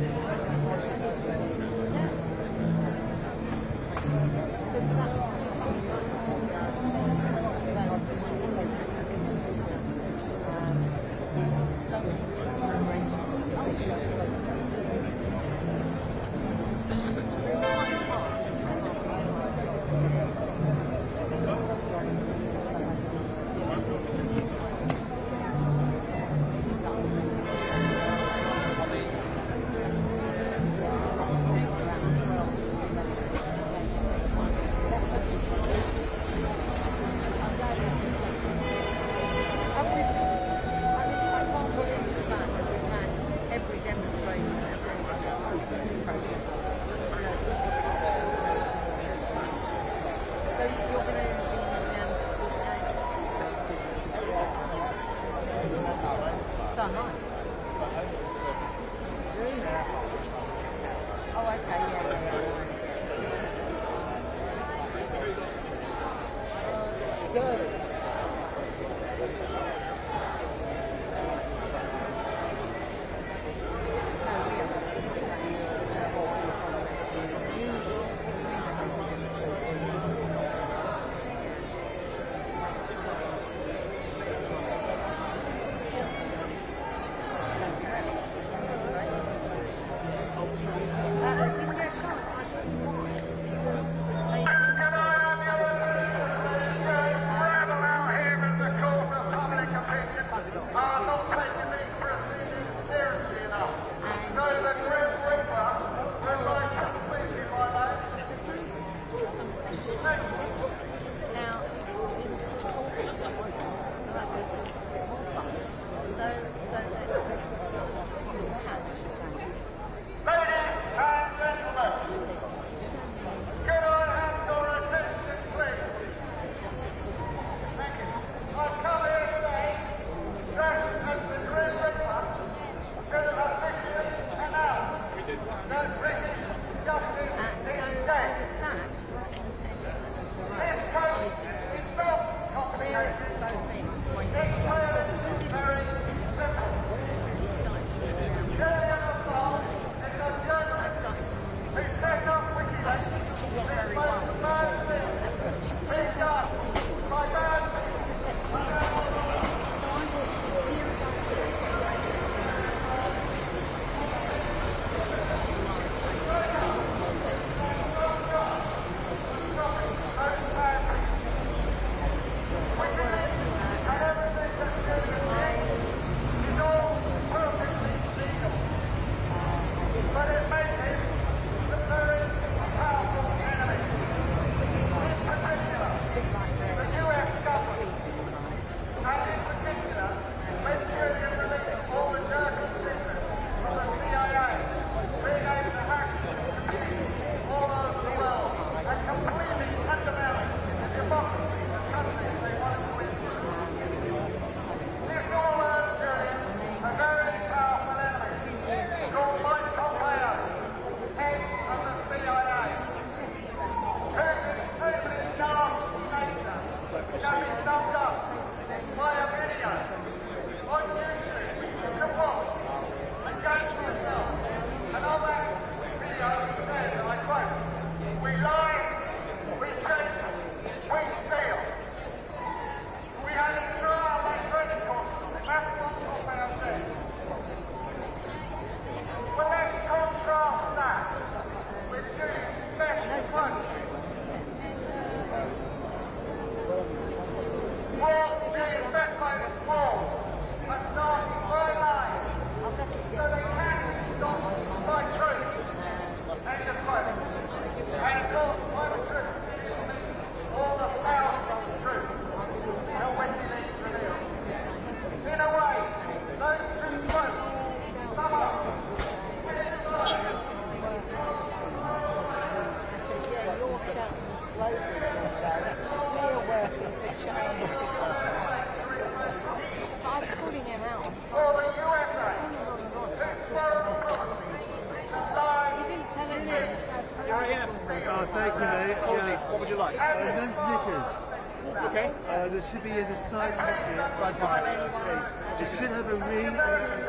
Speaker 1: There should be a side pocket, please. It should have a ring and a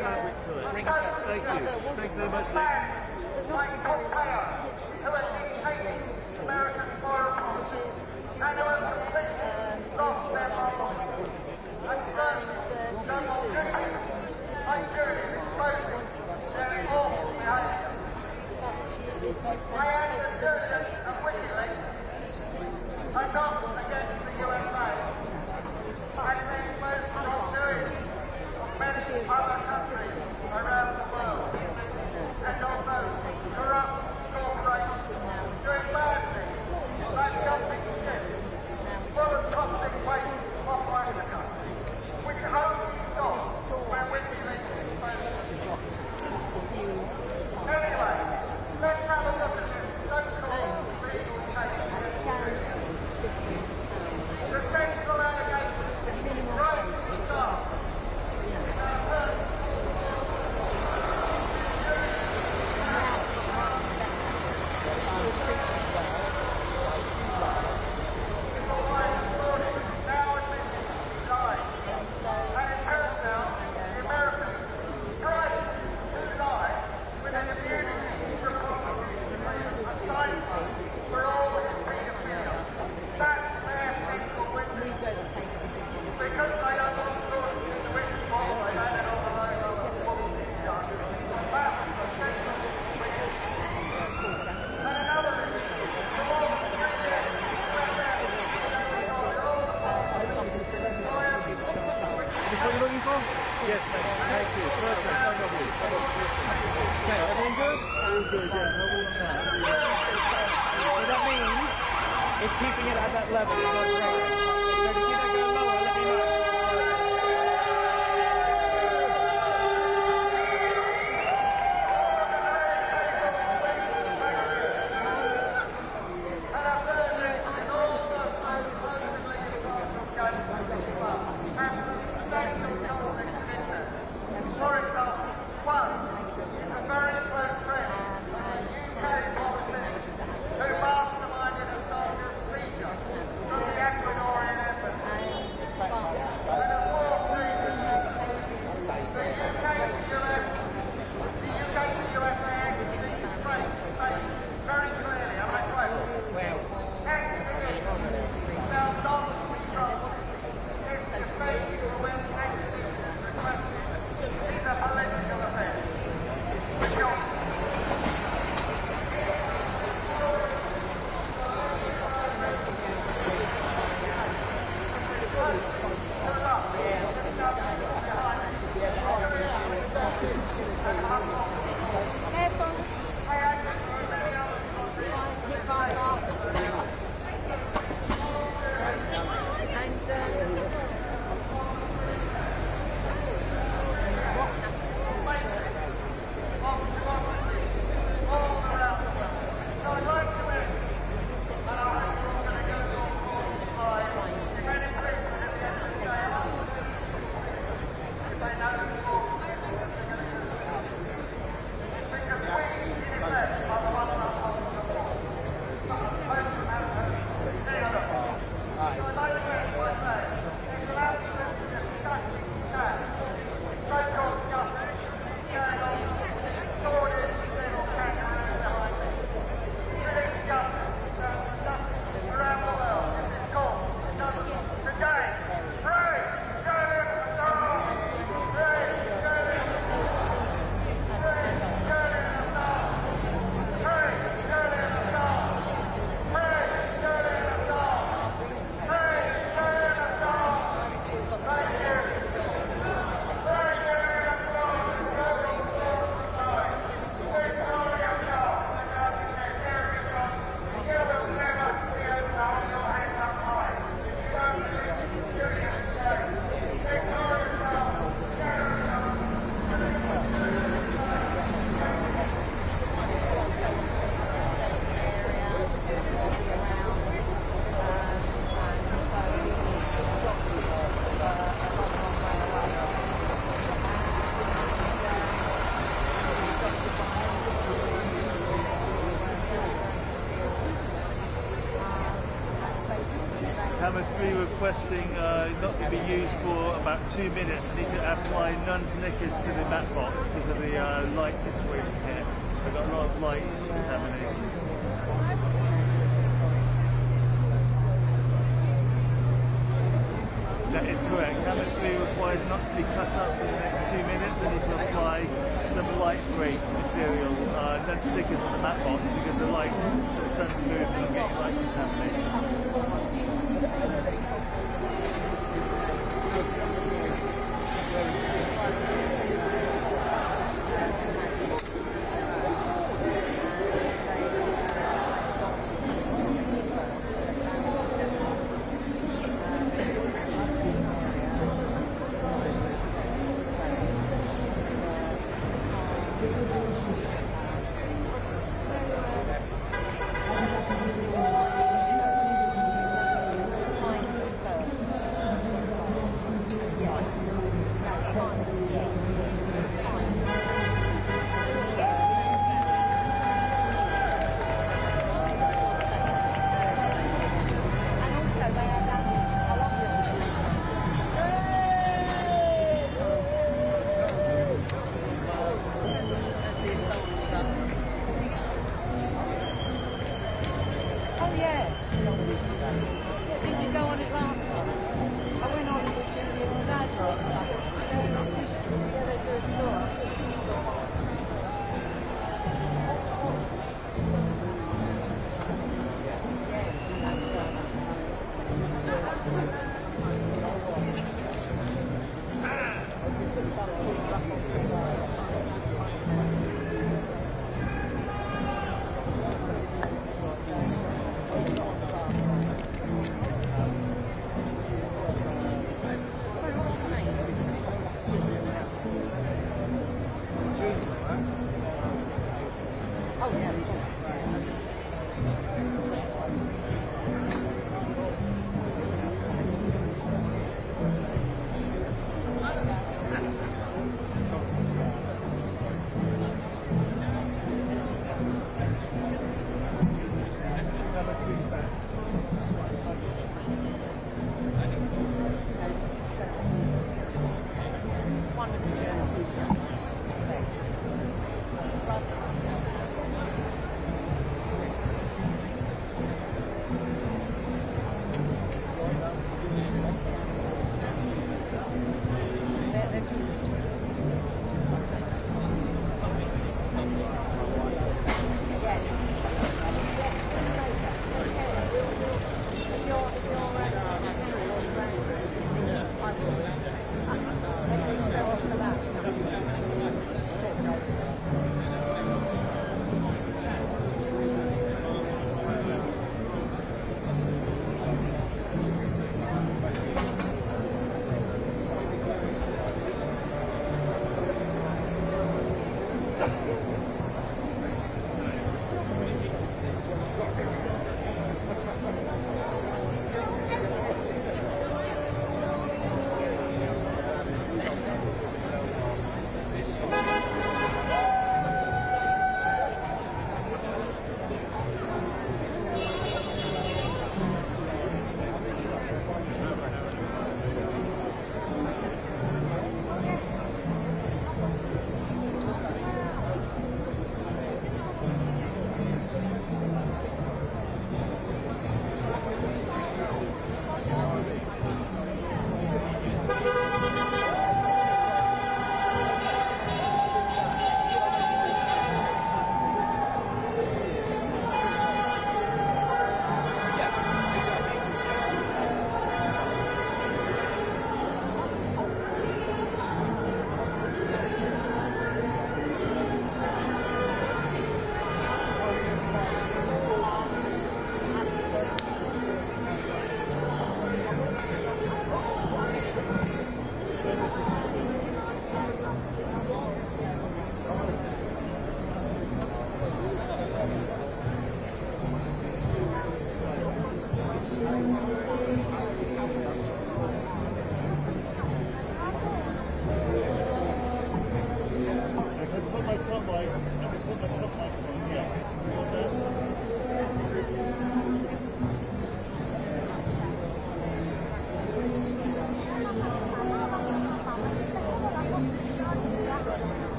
Speaker 1: fabric to it. Thank you. Thanks very much,
Speaker 10: I'm not against the USA. I think most wrongdoing of many other countries around the world, and also corrupt corporations
Speaker 1: Yes, thank you. Perfect. Okay, everything good? All good, yeah. No more than that.
Speaker 15: So that means it's keeping it at that level. It's not growing. So if you see that go lower, let me know.
Speaker 1: Requesting not to be used for about 2 minutes. I need to apply nun's knickers to the mat box because of the light situation here. I've got a lot of light contamination. That is correct. Hammer 3 requires not to be cut up for the next 2 minutes. I need to apply some lightweight material, nun's knickers on the mat box because the light, the sun's moving and I'm getting light contamination.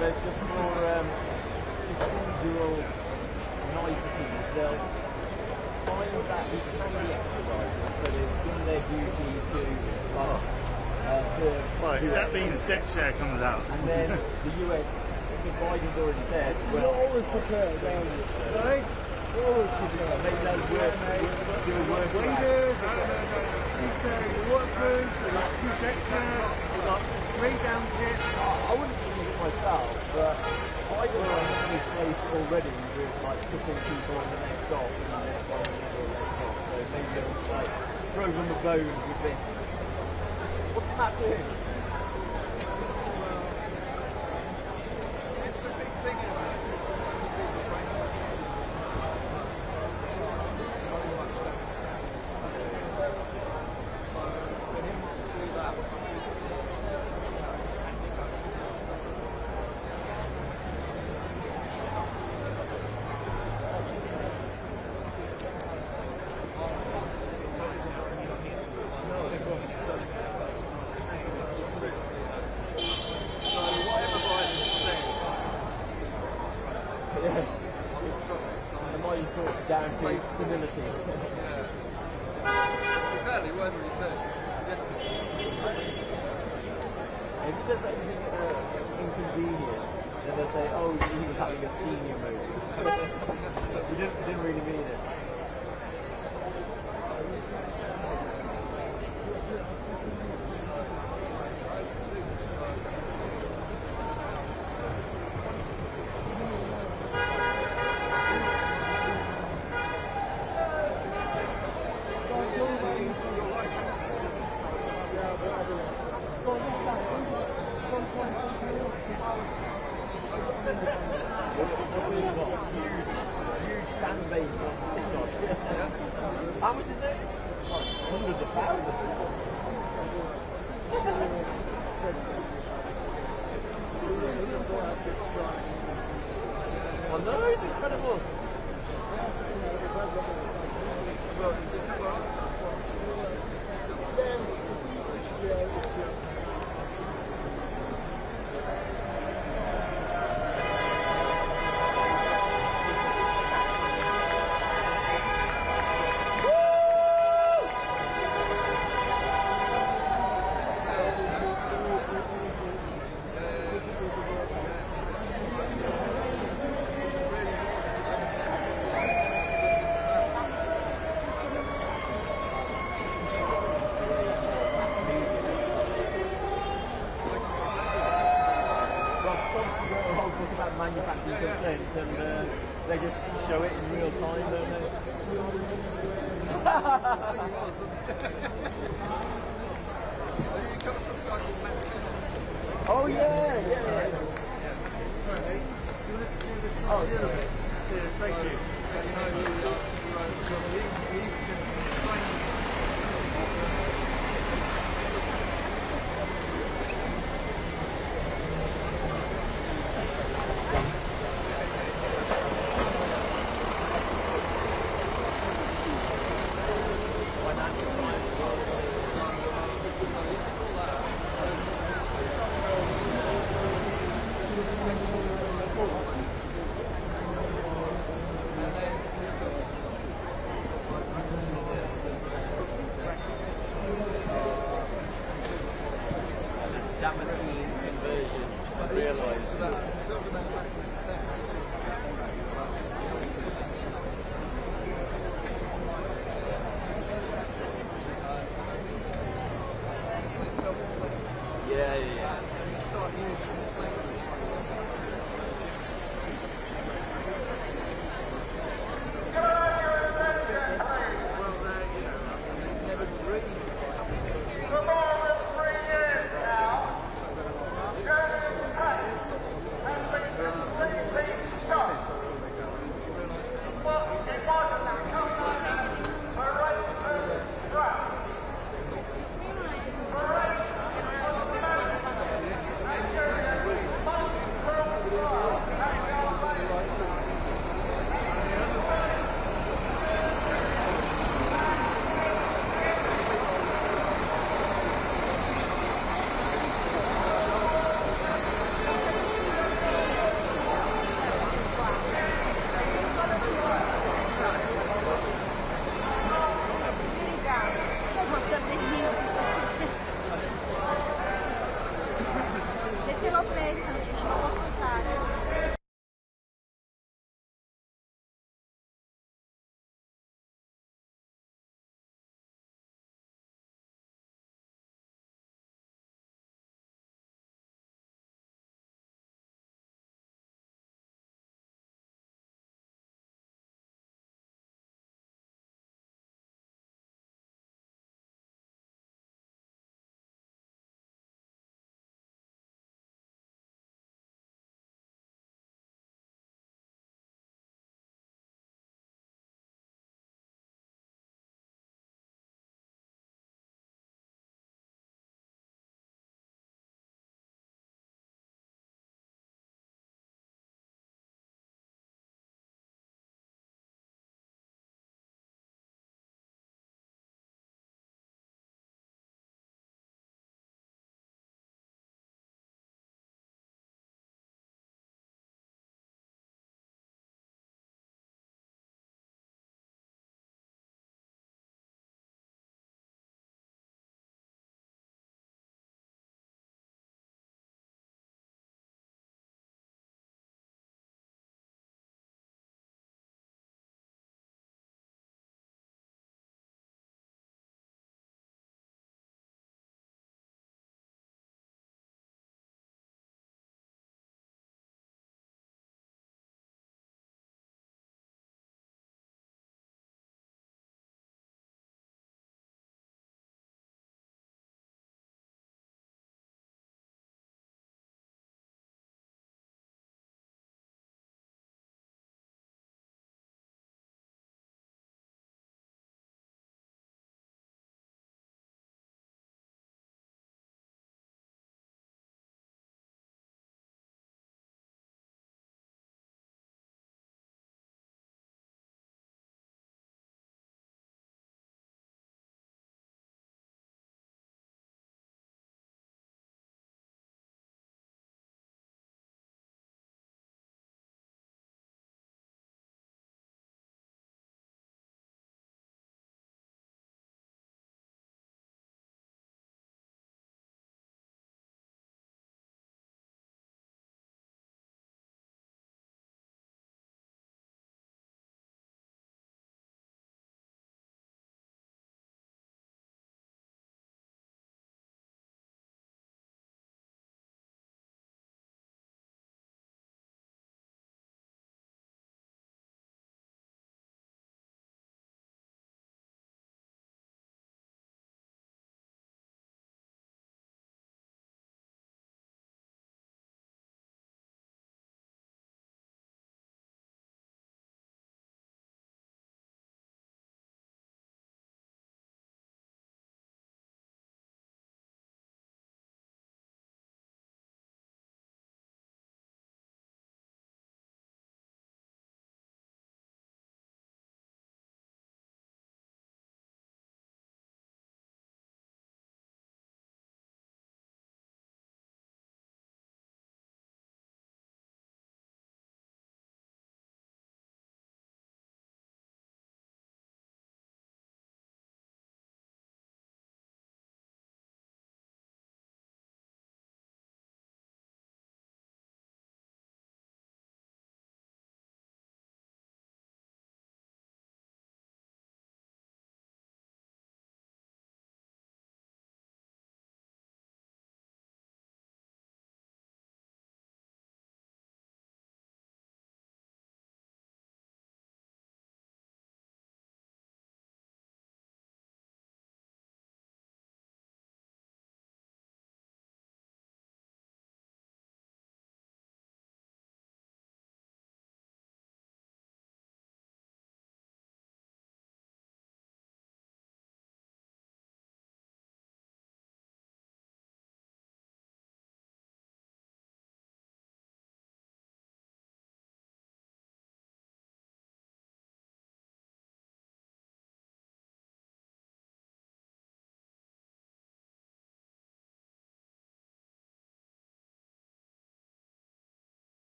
Speaker 15: however, just for procedural niceties, they'll find that he can be extradited, so they've done their duty to serve.
Speaker 1: Right, that means deck share comes out.
Speaker 15: And then the US, Biden's already said, well,
Speaker 12: You're always prepared, aren't you?
Speaker 1: Sorry?
Speaker 12: You're always prepared.
Speaker 15: maybe they'll do a work
Speaker 1: Waiters, workers, they've got 2 deck chairs, they've got 3 down kits.
Speaker 15: I wouldn't use it myself, but I don't know how many slaves already with like putting people on the next stop and the next one on the next stop. So maybe they'll like throw them a bone with this. What's that doing?
Speaker 16: It's a big thing. So much damage. So for him to do that.
Speaker 15: Guaranteed civility.
Speaker 16: Exactly, whatever he says.
Speaker 15: If he says anything inconvenient, then they'll say, oh, he was having a senior mood. He didn't really mean it. Huge fan base on TikTok. How much is it? Hundreds of thousands. I know, it's incredible.
Speaker 16: Well, it's a couple of answers.
Speaker 15: Manufacturing consent, and they just show it in real time, don't they? Oh yeah. Oh yeah.
Speaker 1: Cheers, thank you.
Speaker 15: Damascene conversion, I realised. Yeah.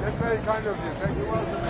Speaker 12: That's very kind of you. Thank you.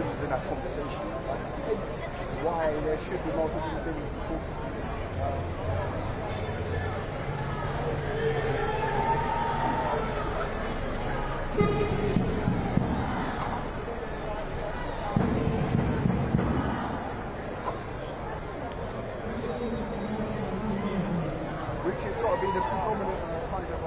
Speaker 12: included in that conversation. Why there should be more people being reported. Which has got to be the predominant kind of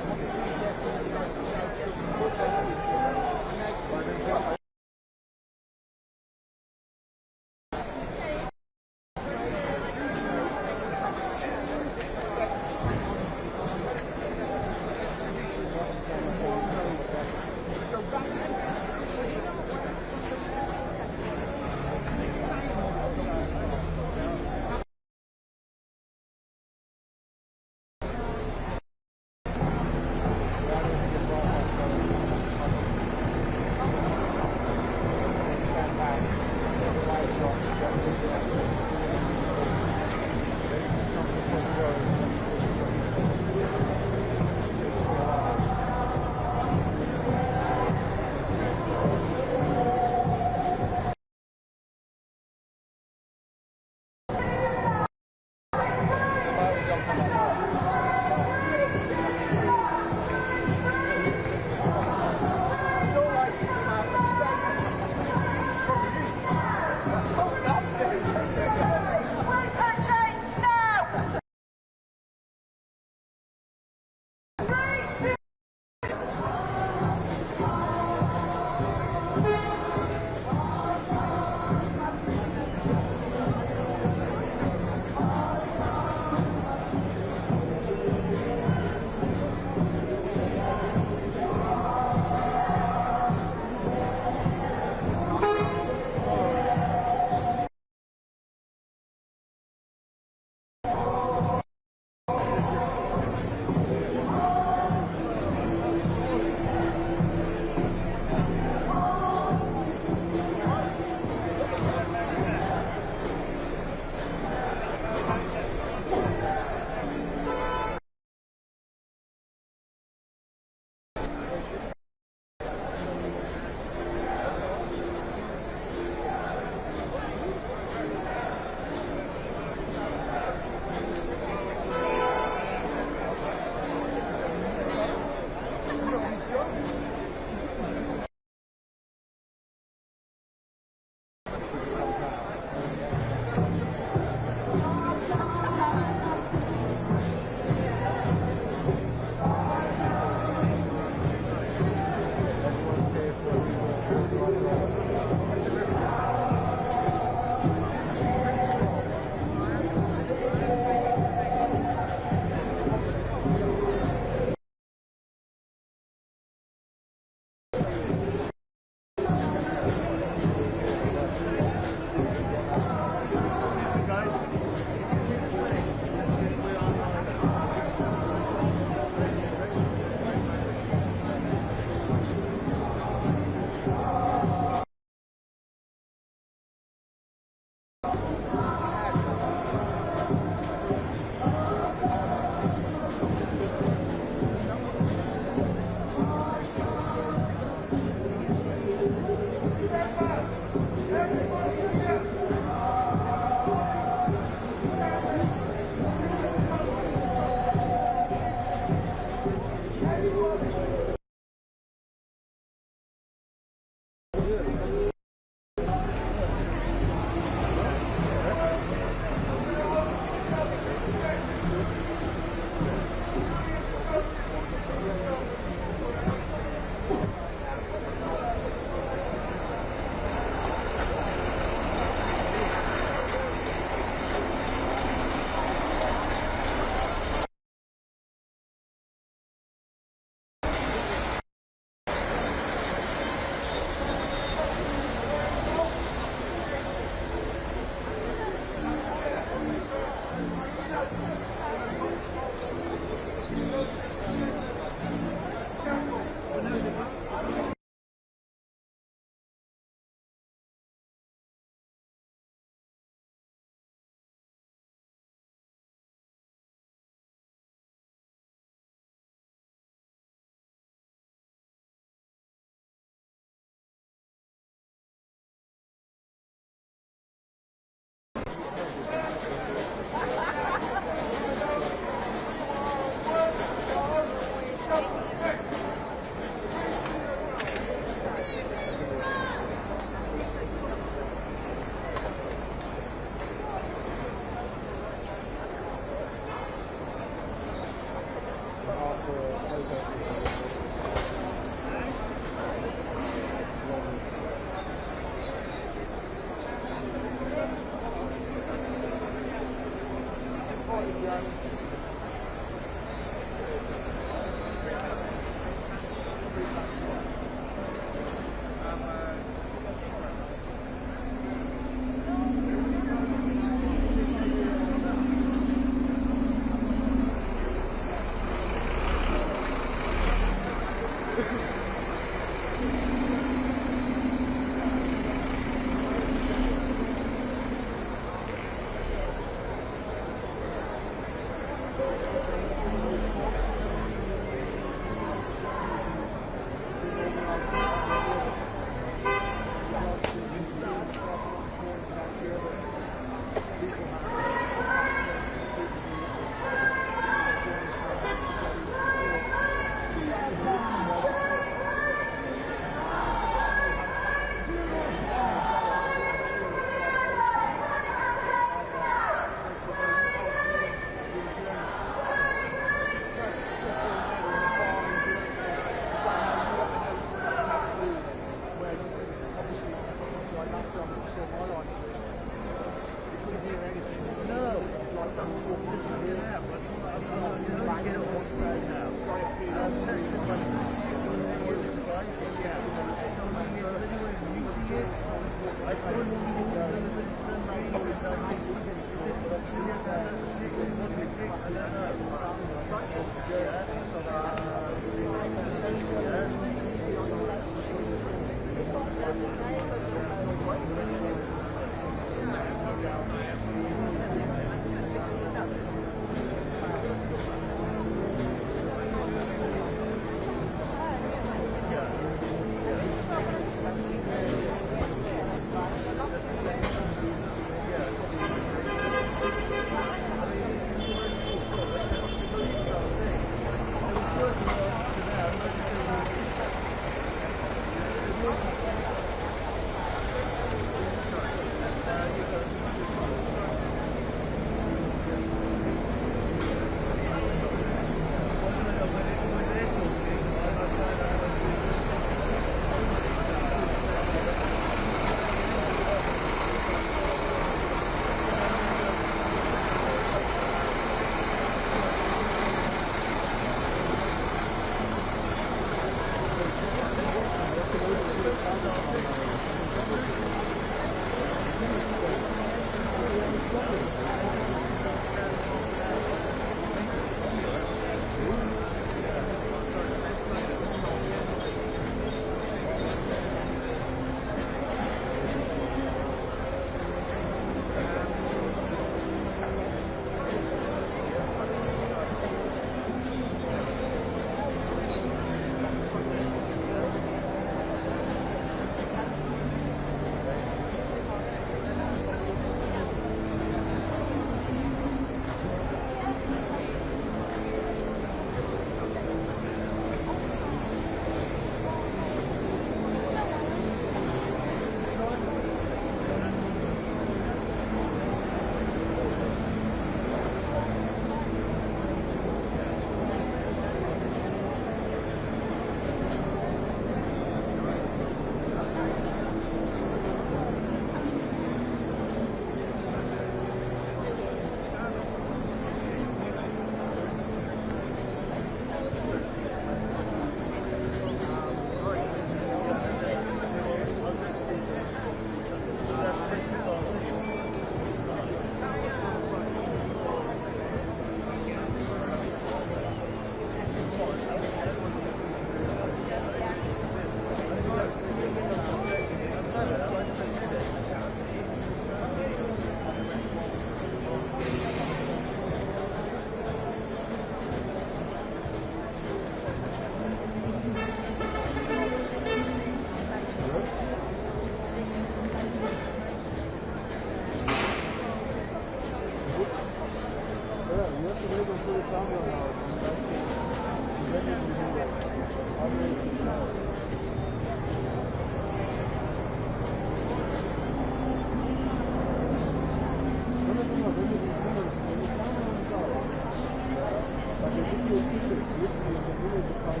Speaker 12: Jetzt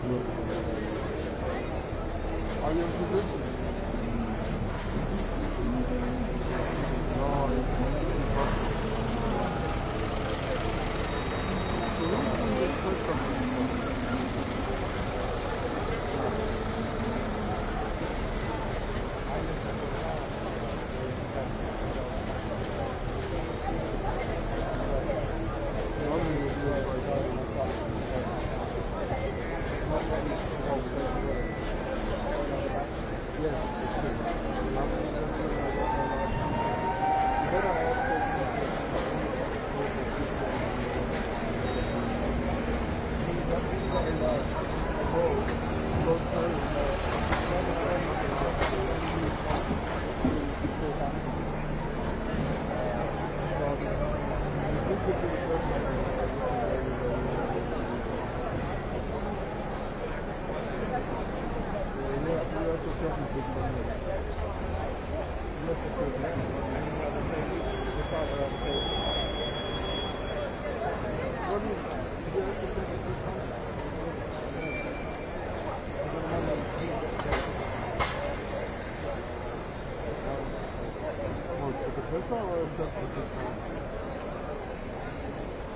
Speaker 12: Are you in position?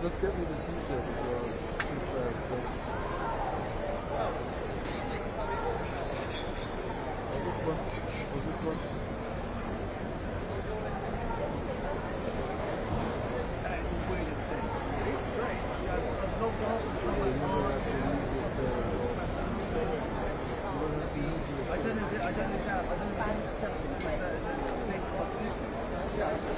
Speaker 12: Let's get me the t-shirt as well. This one? Or this one?
Speaker 1: That is the weirdest thing. It is strange. I've not got I don't know if it's something like that. Same competition. Yeah.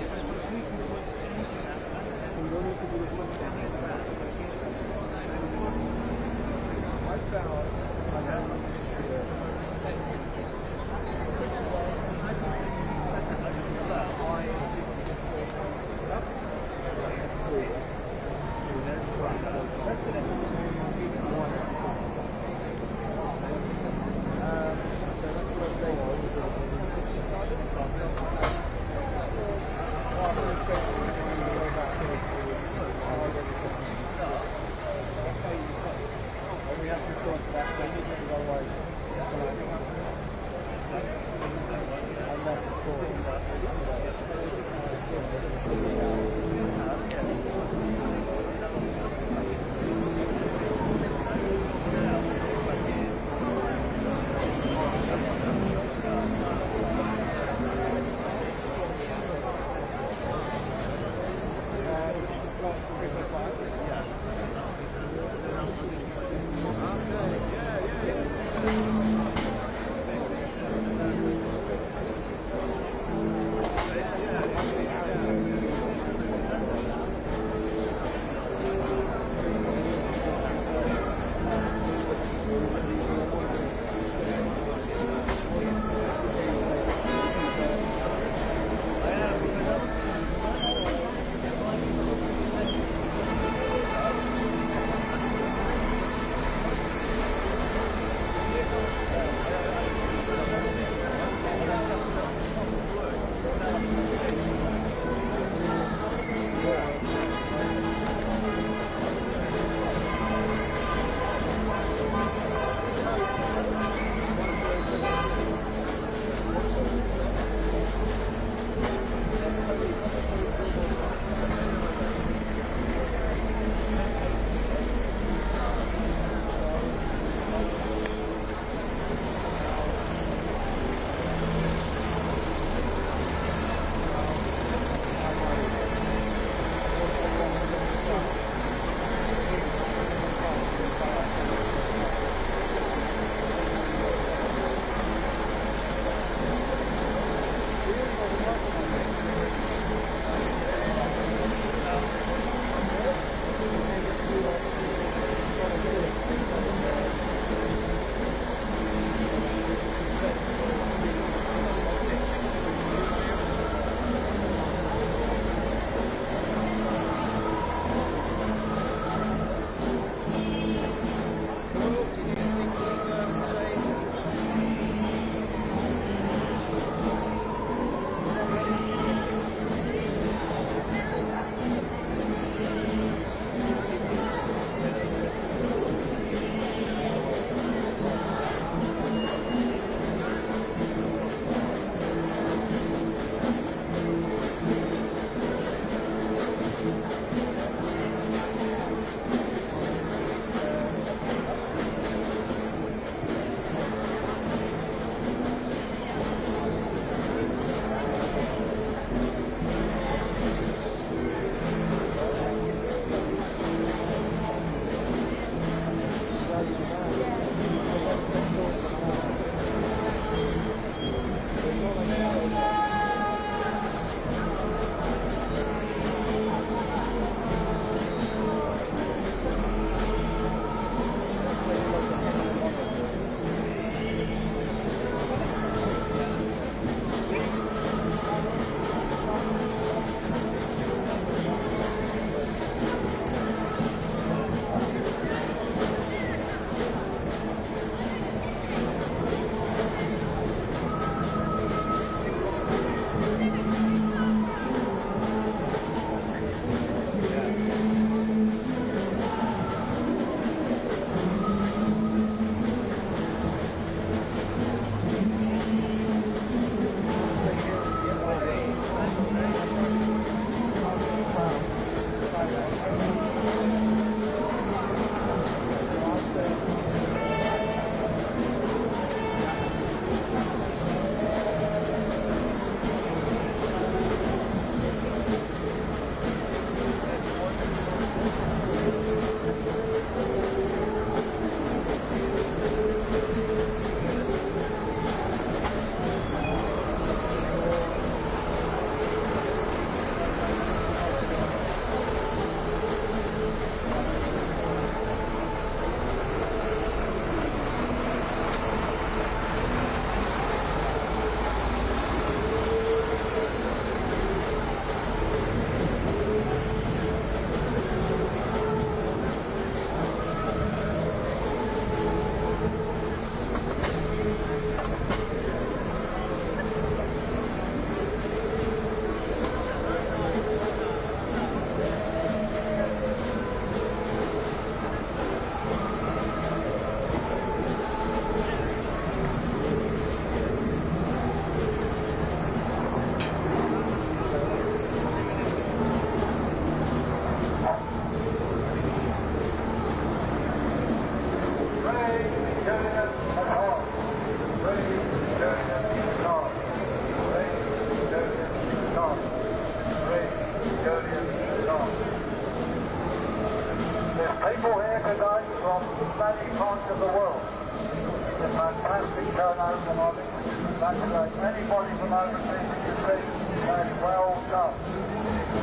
Speaker 10: rest of the world. It's a fantastic turnout, and I think we should congratulate anybody from overseas that you see. That's well done.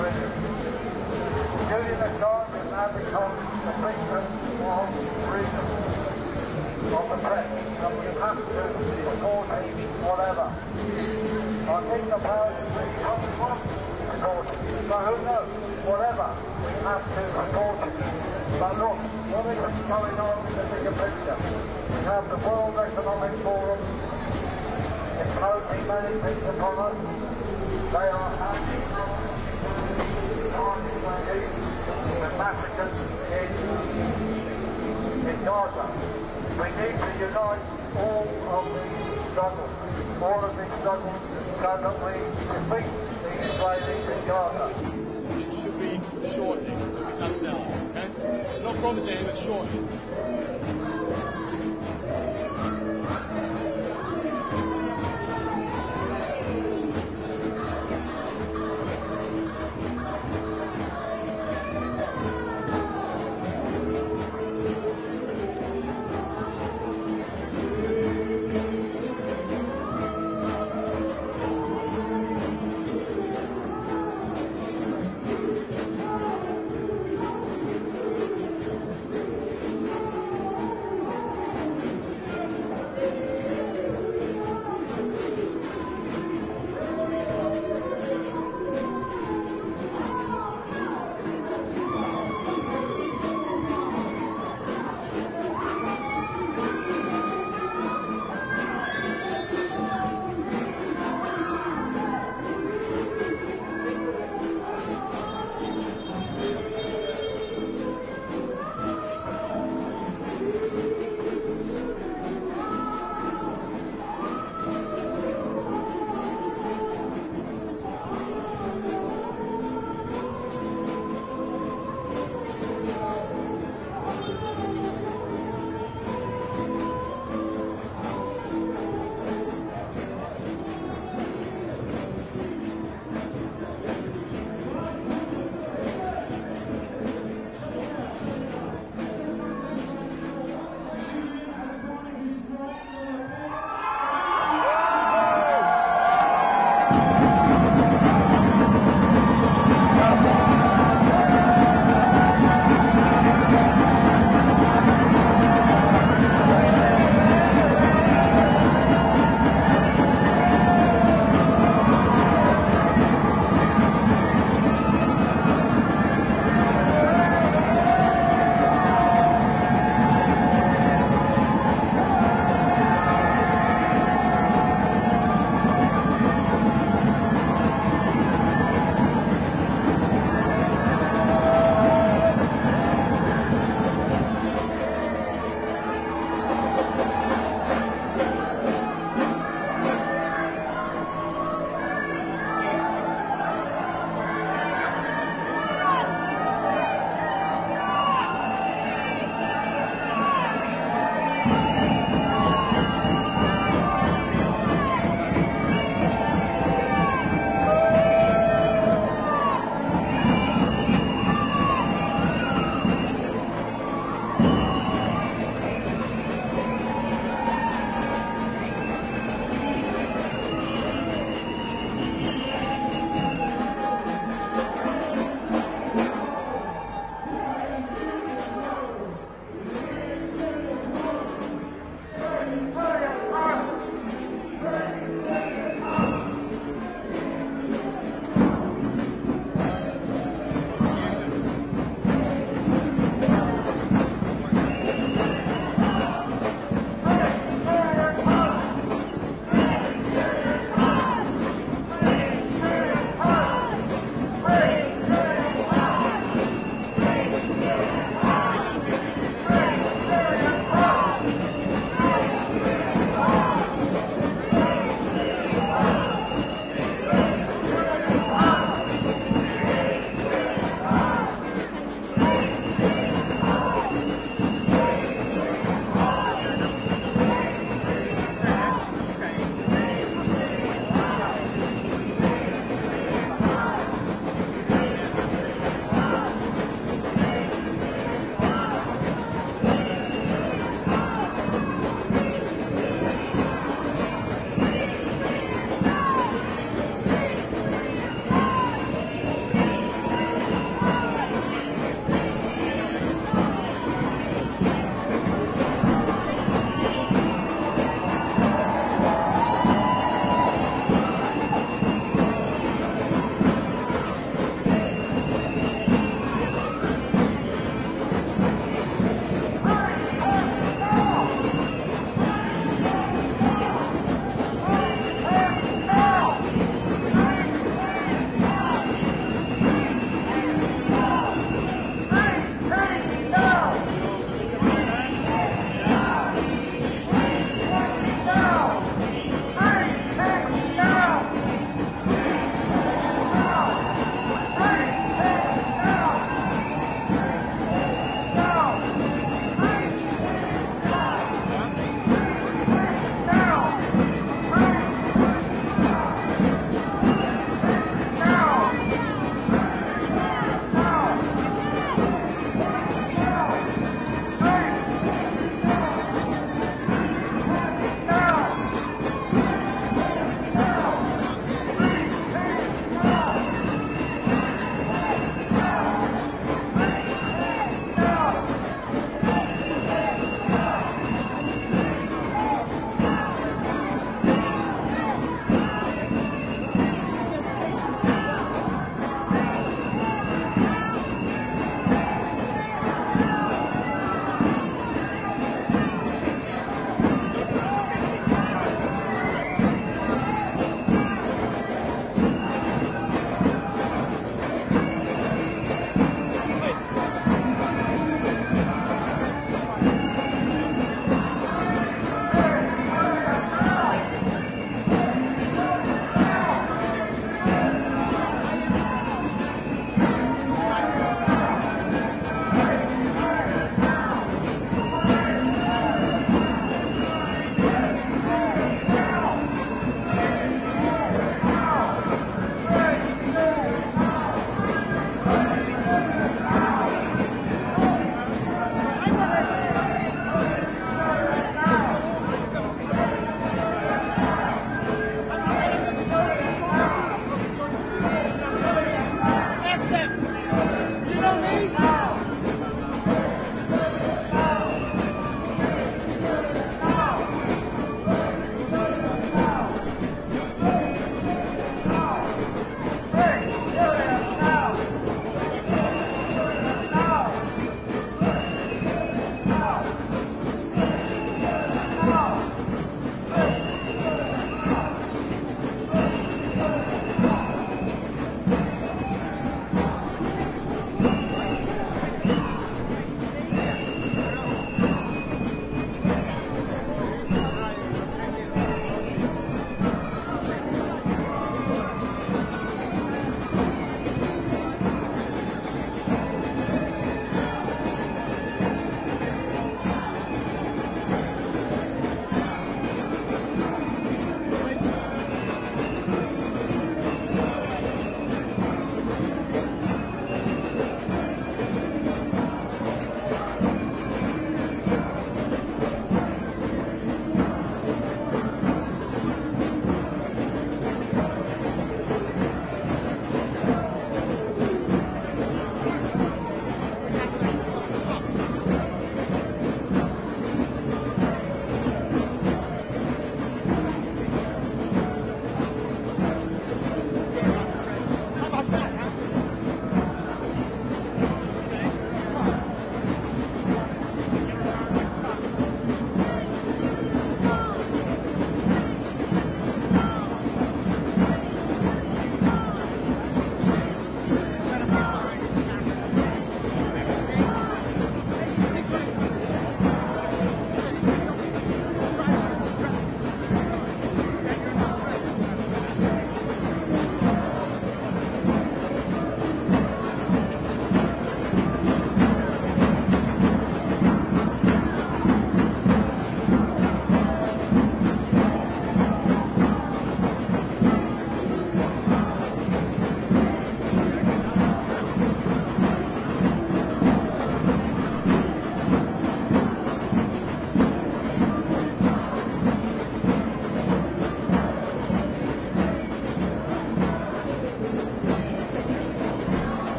Speaker 10: Brilliant. Julian Assange has now become the victim of freedom of the press, and we have to support him, whatever. I think the powers that be don't want to support him, but who knows? Whatever, we have to support him. But look, what is going on in the bigger picture? We have the World Economic Forum imposing many things upon us. They are acting the massacres in Gaza. We need to unite all of these struggles so that we defeat the Israelis in Gaza.
Speaker 15: It should be shortly, it will be done now, okay? Not promising, but shortly.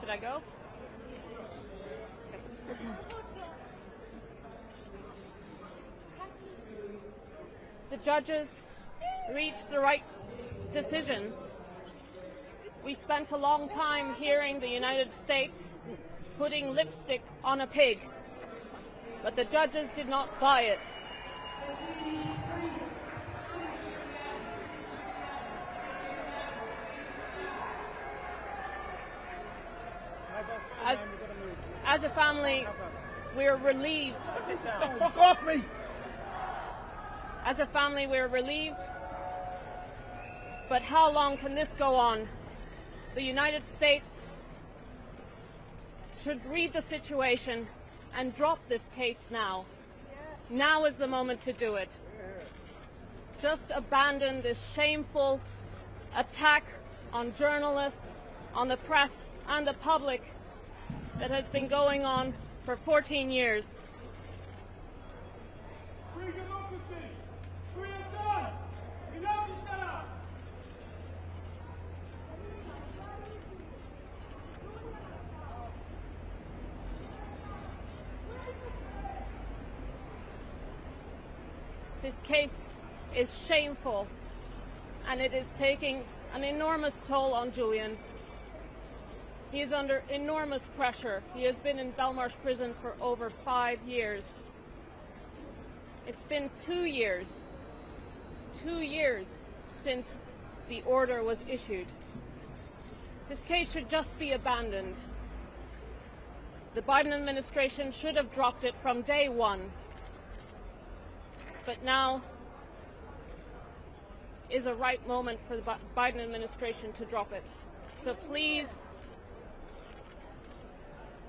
Speaker 11: Should I go? The judges reached the right decision. We spent a long time hearing the United States putting lipstick on a pig, but the judges did not buy it. As a family, we're relieved.
Speaker 17: Fuck off me!
Speaker 11: As a family, we're relieved. But how long can this go on? The United States should read the situation and drop this case now. Now is the moment to do it. Just abandon this shameful attack on journalists, on the press and the public that has been going on for 14 years.
Speaker 17: Free democracy! Free Assange! Enough is Stella!
Speaker 11: This case is shameful, and it is taking an enormous toll on Julian. He is under enormous pressure. He has been in Belmarsh prison for over 5 years. It's been 2 years since the order was issued. This case should just be abandoned. The Biden administration should have dropped it from day one. But now is a right moment for the Biden administration to drop it. So please,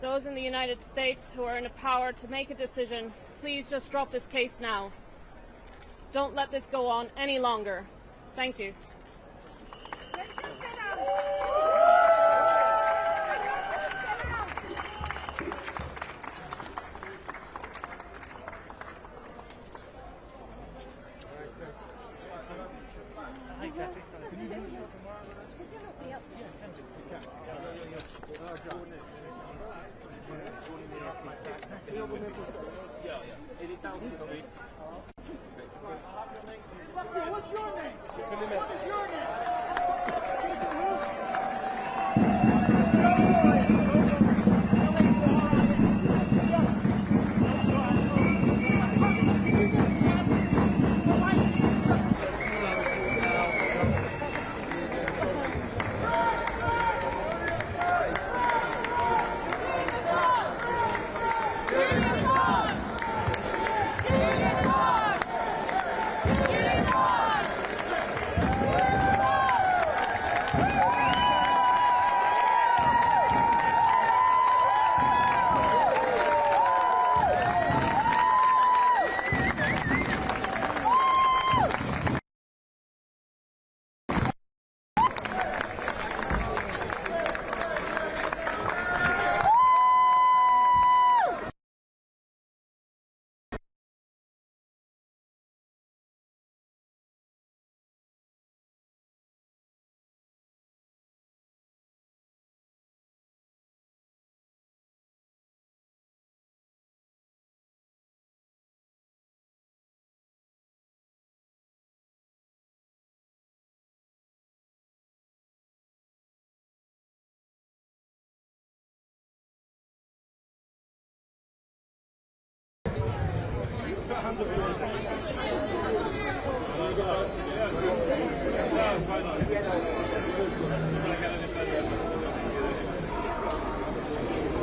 Speaker 11: those in the United States who are in a power to make a decision, please just drop this case now. Don't let this go on any longer. Thank you.
Speaker 17: What's your name? What is your name?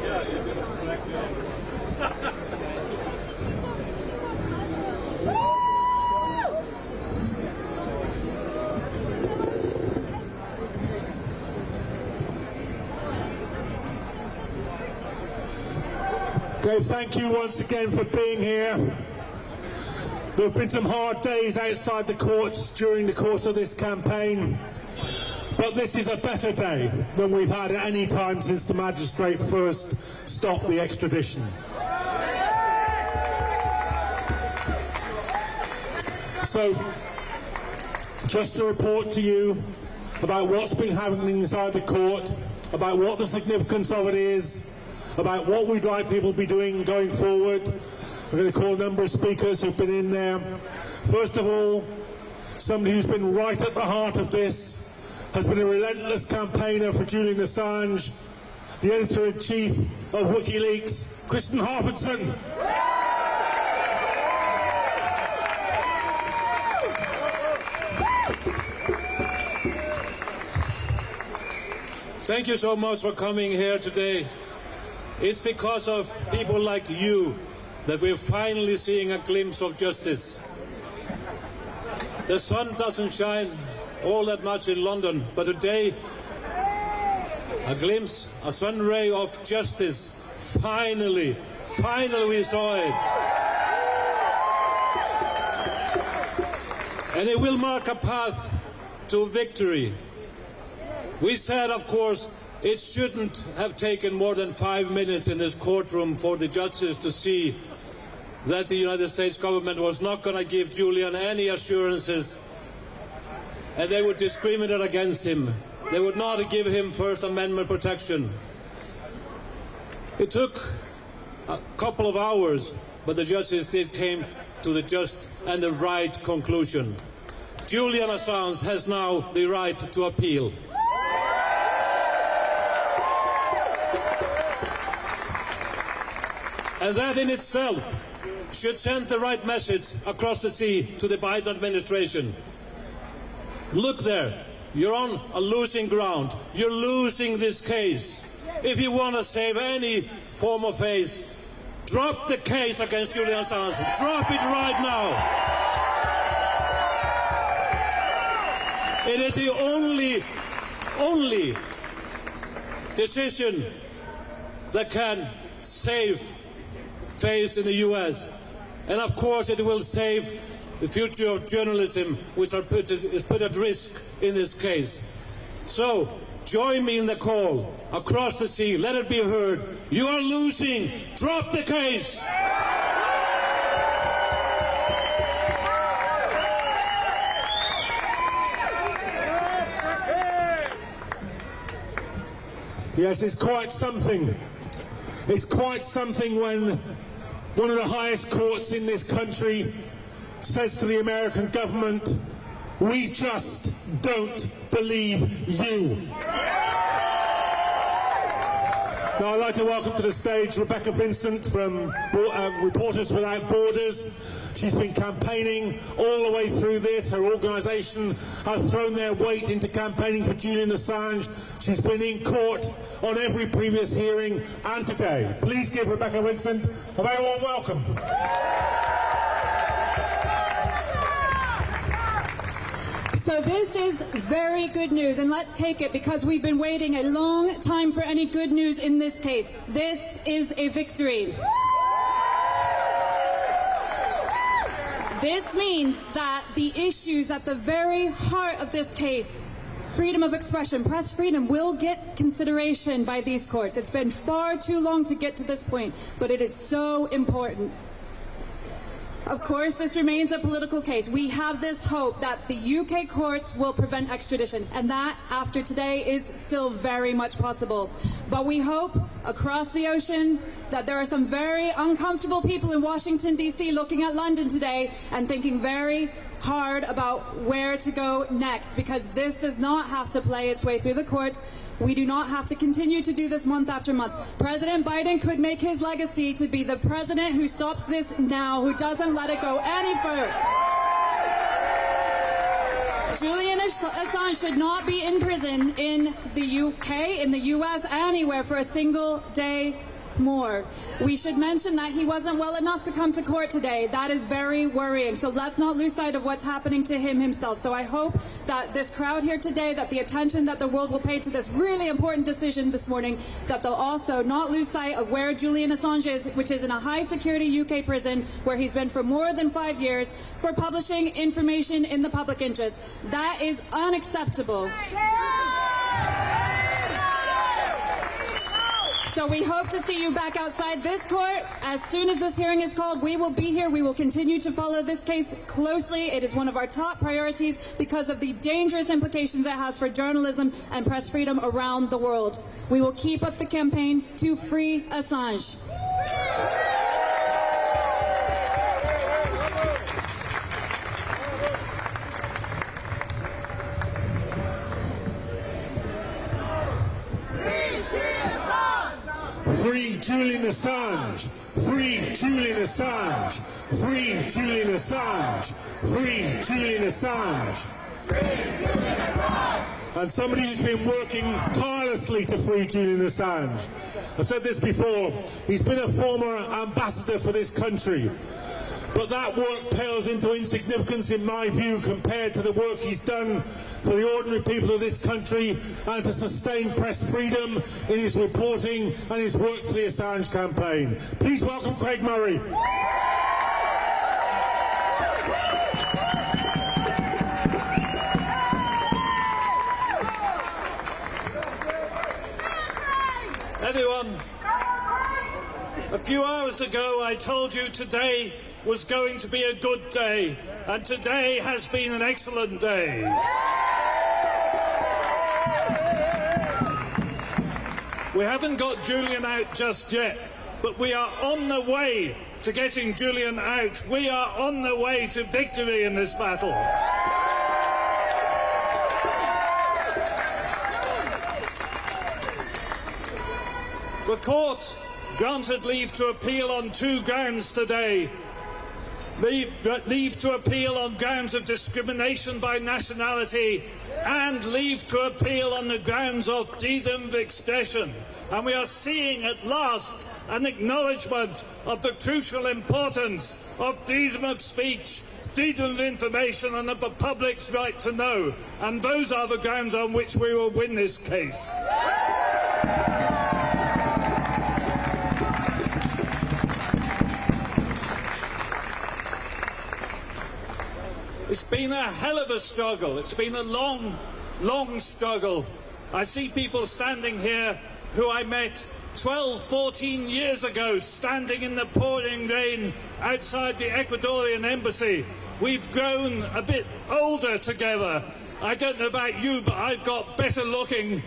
Speaker 17: Yeah,
Speaker 3: Okay, thank you once again for being here. There have been some hard days outside the courts during the course of this campaign, but this is a better day than we've had at any time since the magistrate first stopped the extradition. So, just to report to you about what's been happening inside the court, about what the significance of it is, about what we'd like people to be doing going forward. We're going to call a number of speakers who've been in there. First of all, somebody who's been right at the heart of this, has been a relentless campaigner for Julian Assange, the editor-in-chief of WikiLeaks, Kristen Harfordson.
Speaker 18: Thank you so much for coming here today. It's because of people like you that we're finally seeing a glimpse of justice. The sun doesn't shine all that much in London, but today a glimpse, a sun ray of justice. Finally we saw it. And it will mark a path to victory. We said, of course, it shouldn't have taken more than 5 minutes in this courtroom for the judges to see that the United States government was not going to give Julian any assurances, and they would discriminate against him. They would not give him First Amendment protection. It took a couple of hours, but the judges did came to the just and the right conclusion. Julian Assange has now the right to appeal. And that in itself should send the right message across the sea to the Biden administration. Look there, you're on a losing ground. You're losing this case. If you want to save any form of face, drop the case against Julian Assange. Drop it right now. It is the only decision that can save face in the US, and of course it will save the future of journalism, which is put at risk in this case. So join me in the call across the sea. Let it be heard. You are losing. Drop the case.
Speaker 3: Yes, it's quite something. It's quite something when one of the highest courts in this country says to the American government, "We just don't believe you." Now I'd like to welcome to the stage Rebecca Vincent from Reporters Without Borders. She's been campaigning all the way through this. Her organisation has thrown their weight into campaigning for Julian Assange. She's been in court on every previous hearing and today. Please give Rebecca Vincent a very warm welcome.
Speaker 19: So this is very good news, and let's take it because we've been waiting a long time for any good news in this case. This is a victory. This means that the issues at the very heart of this case, freedom of expression, press freedom, will get consideration by these courts. It's been far too long to get to this point, but it is so important. Of course, this remains a political case. We have this hope that the UK courts will prevent extradition, and that, after today, is still very much possible. But we hope, across the ocean, that there are some very uncomfortable people in Washington, D.C. looking at London today and thinking very hard about where to go next, because this does not have to play its way through the courts. We do not have to continue to do this month after month. President Biden could make his legacy to be the president who stops this now, who doesn't let it go any further. Julian Assange should not be in prison in the UK, in the US, anywhere for a single day more. We should mention that he wasn't well enough to come to court today. That is very worrying. So let's not lose sight of what's happening to him himself. So I hope that this crowd here today, that the attention that the world will pay to this really important decision this morning, that they'll also not lose sight of where Julian Assange is, which is in a high security UK prison where he's been for more than 5 years for publishing information in the public interest. That is unacceptable. So we hope to see you back outside this court. As soon as this hearing is called, we will be here. We will continue to follow this case closely. It is one of our top priorities because of the dangerous implications it has for journalism and press freedom around the world. We will keep up the campaign to free Assange.
Speaker 3: Free Julian Assange! Free Julian Assange! Free Julian Assange! Free Julian Assange! And somebody who's been working tirelessly to free Julian Assange. I've said this before, he's been a former ambassador for this country. But that work pales into insignificance in my view compared to the work he's done for the ordinary people of this country and to sustain press freedom in his reporting and his work for the Assange campaign. Please welcome Craig Murray.
Speaker 18: Everyone, a few hours ago I told you today was going to be a good day, and today has been an excellent day. We haven't got Julian out just yet, but we are on the way to getting Julian out. We are on the way to victory in this battle. The court granted leave to appeal on 2 grounds today. Leave to appeal on grounds of discrimination by nationality and leave to appeal on the grounds of freedom of expression. And we are seeing at last an acknowledgement of the crucial importance of freedom of speech, freedom of information and of the public's right to know. And those are the grounds on which we will win this case. It's been a hell of a struggle. It's been a long, long struggle. I see people standing here who I met 12, 14 years ago, standing in the pouring rain outside the Ecuadorian embassy. We've grown a bit older together. I don't know about you, but I've got better looking.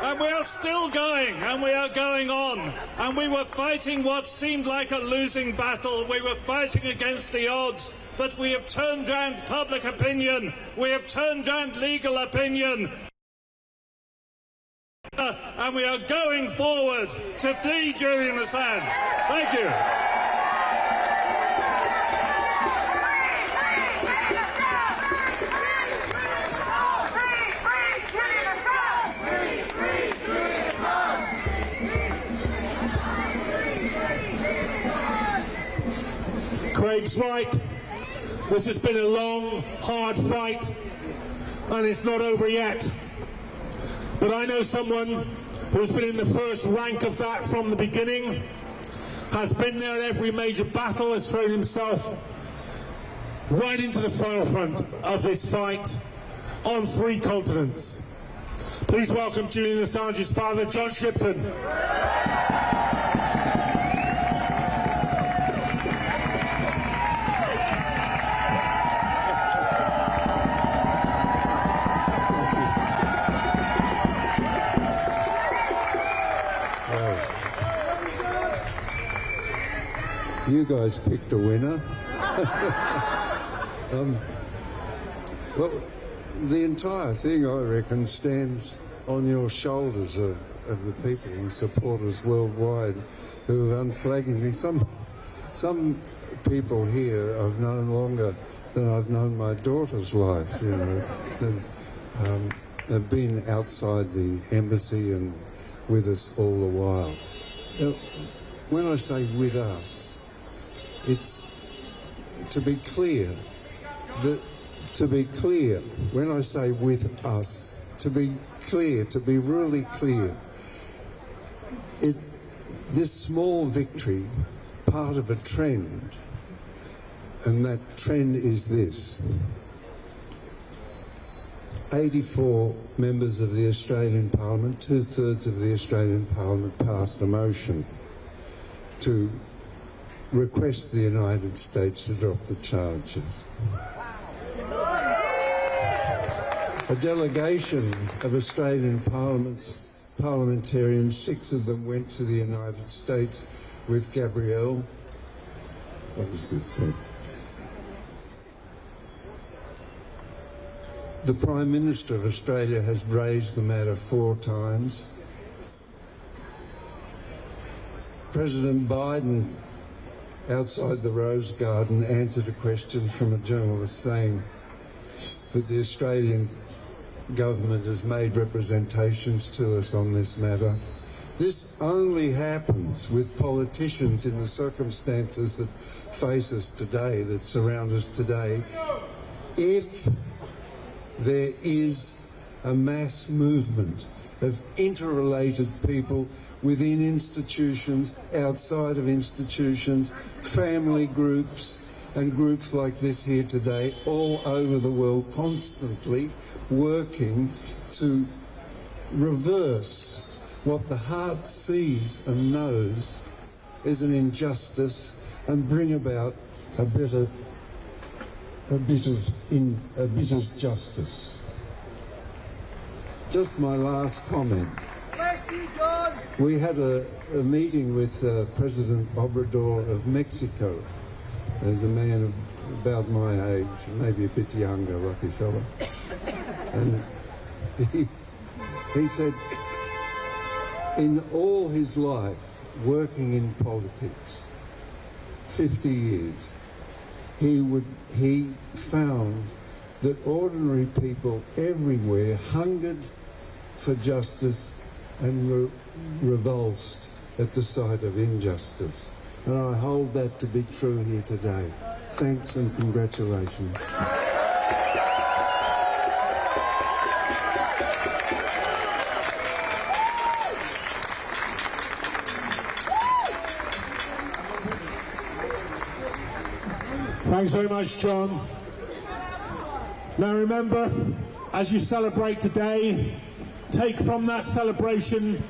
Speaker 18: And we are still going, and we are going on. And we were fighting what seemed like a losing battle. We were fighting against the odds, but we have turned round public opinion. We have turned round legal opinion. And we are going forward to free Julian Assange. Thank you.
Speaker 3: Craig's right. This has been a long, hard fight, and it's not over yet. But I know someone who's been in the first rank of that from the beginning, has been there at every major battle, has thrown himself right into the forefront of this fight on 3 continents. Please welcome Julian Assange's father, John Shipton.
Speaker 20: You guys picked a winner. Well, the entire thing, I reckon, stands on your shoulders of the people and supporters worldwide who have unflaggingly. Some people here I've known longer than I've known my daughter's life. You know, they've been outside the embassy and with us all the while. Now, when I say with us, it's to be clear when I say with us, to be clear, to be really clear, this small victory, part of a trend, and that trend is this. 84 members of the Australian Parliament, 2/3 of the Australian Parliament, passed a motion to request the United States to drop the charges. A delegation of Australian parliamentarians, 6 of them went to the United States with Gabrielle. What is this thing? The Prime Minister of Australia has raised the matter 4 times. President Biden, outside the Rose Garden, answered a question from a journalist saying that the Australian government has made representations to us on this matter. This only happens with politicians in the circumstances that face us today, that surround us today, if there is a mass movement of interrelated people within institutions, outside of institutions, family groups, and groups like this here today, all over the world, constantly working to reverse what the heart sees and knows is an injustice and bring about a bit of justice. Just my last comment. We had a meeting with President Obrador of Mexico. There's a man of about my age, maybe a bit younger, lucky fella. And he said, in all his life working in politics, 50 years, he found that ordinary people everywhere hungered for justice and revulsed at the sight of injustice. And I hold that to be true here today. Thanks and congratulations.
Speaker 3: Thanks very much, John. Now remember, as you celebrate today, take from that celebration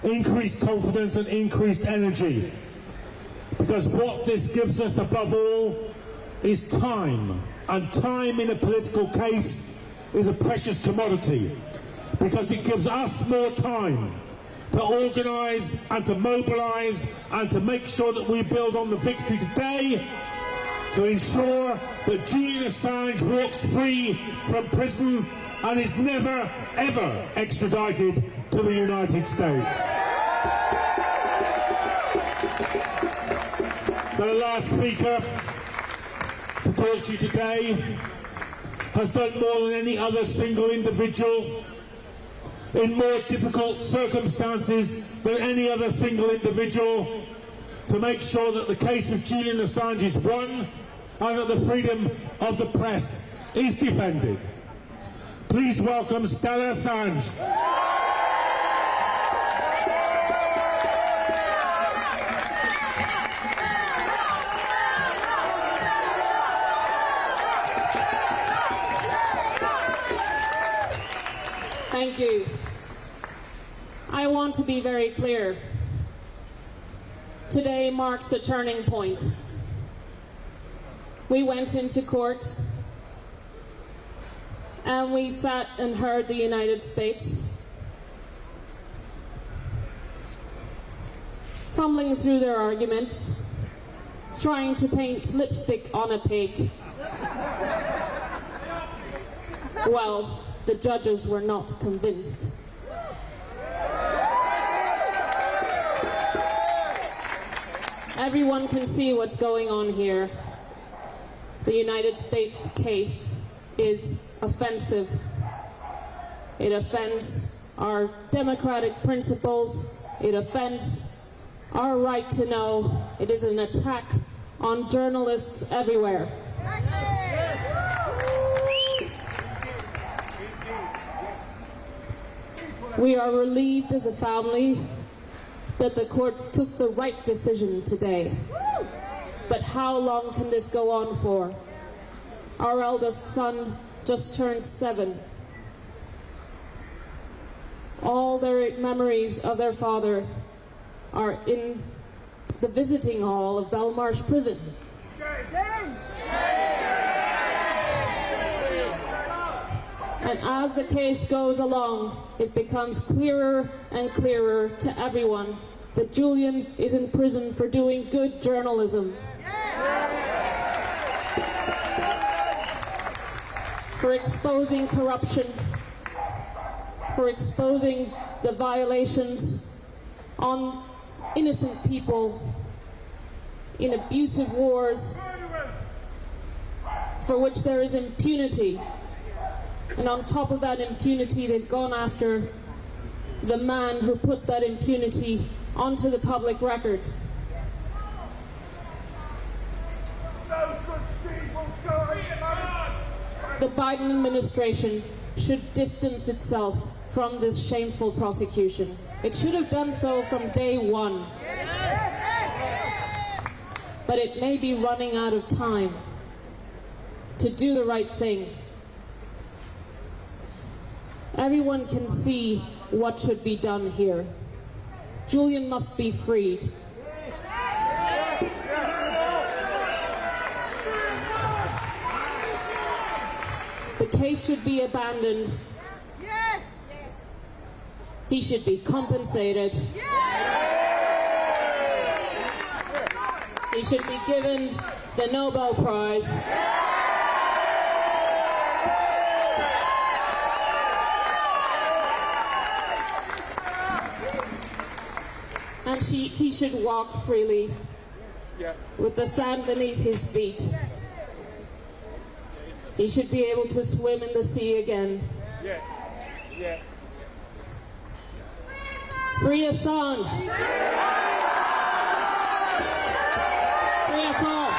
Speaker 3: increased confidence and increased energy. Because what this gives us above all is time. And time in a political case is a precious commodity. Because it gives us more time to organise and to mobilise and to make sure that we build on the victory today to ensure that Julian Assange walks free from prison and is never, ever extradited to the United States. The last speaker to talk to you today has done more than any other single individual in more difficult circumstances than any other single individual to make sure that the case of Julian Assange is won and that the freedom of the press is defended. Please welcome Stella Assange.
Speaker 11: Thank you. I want to be very clear. Today marks a turning point. We went into court and we sat and heard the United States fumbling through their arguments, trying to paint lipstick on a pig. Well, the judges were not convinced. Everyone can see what's going on here. The United States case is offensive. It offends our democratic principles. It offends our right to know. It is an attack on journalists everywhere. We are relieved as a family that the courts took the right decision today. But how long can this go on for? Our eldest son just turned 7. All their memories of their father are in the visiting hall of Belmarsh Prison. And as the case goes along, it becomes clearer and clearer to everyone that Julian is in prison for doing good journalism. For exposing corruption, for exposing the violations on innocent people in abusive wars for which there is impunity. And on top of that impunity, they've gone after the man who put that impunity onto the public record. The Biden administration should distance itself from this shameful prosecution. It should have done so from day one. But it may be running out of time to do the right thing. Everyone can see what should be done here. Julian must be freed. The case should be abandoned. Yes. He should be compensated. He should be given the Nobel Prize. And he should walk freely with the sand beneath his feet. He should be able to swim in the sea again. Free Assange. Free us all.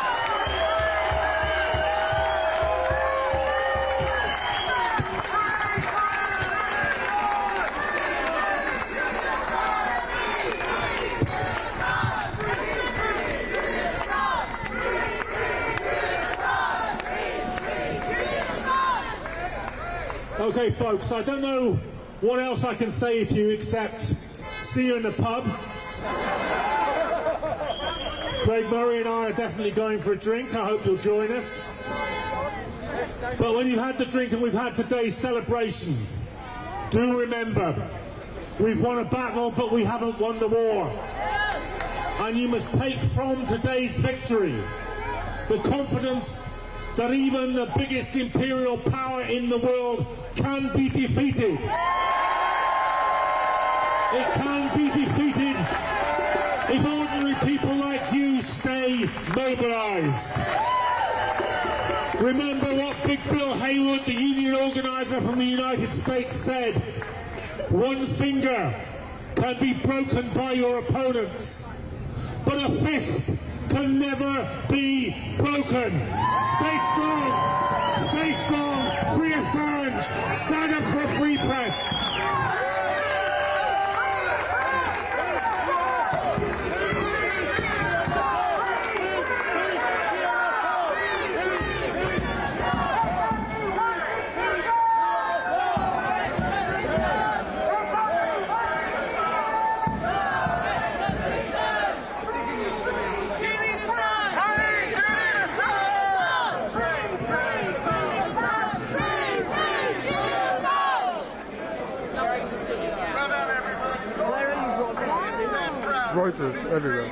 Speaker 3: Okay, folks, I don't know what else I can say to you except see you in the pub. Craig Murray and I are definitely going for a drink. I hope you'll join us. But when you've had the drink and we've had today's celebration, do remember, we've won a battle, but we haven't won the war. And you must take from today's victory the confidence that even the biggest imperial power in the world can be defeated. It can be defeated if ordinary people like you stay mobilised. Remember what Big Bill Haywood, the union organiser from the United States, said: one finger can be broken by your opponents, but a fist can never be broken. Stay strong. Stay strong. Free Assange. Stand up for a free press.
Speaker 21: Reuters everywhere.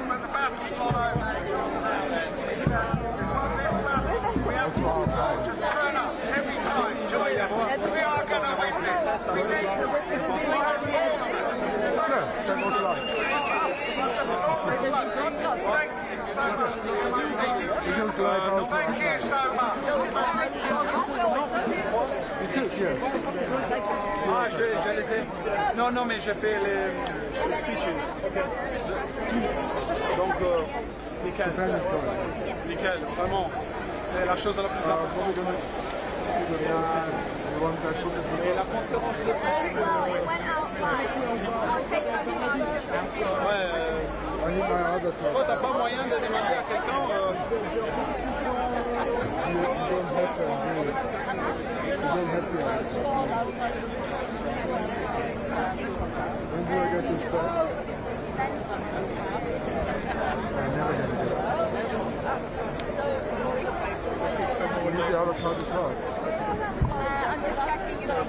Speaker 10: Thank you so much.
Speaker 21: You could, yeah.
Speaker 16: Ah, je vais laisser. Non, Non, non, mais j'ai fait les speeches. Okay. Donc, nickel. Nickel, vraiment. C'est la chose la plus importante. Et la conférence de presse. Ouais. Toi, t'as pas moyen de demander à quelqu'un.
Speaker 21: When do I get this back? I'm never going to get it. When is the other part to talk?
Speaker 13: I'm just checking it out.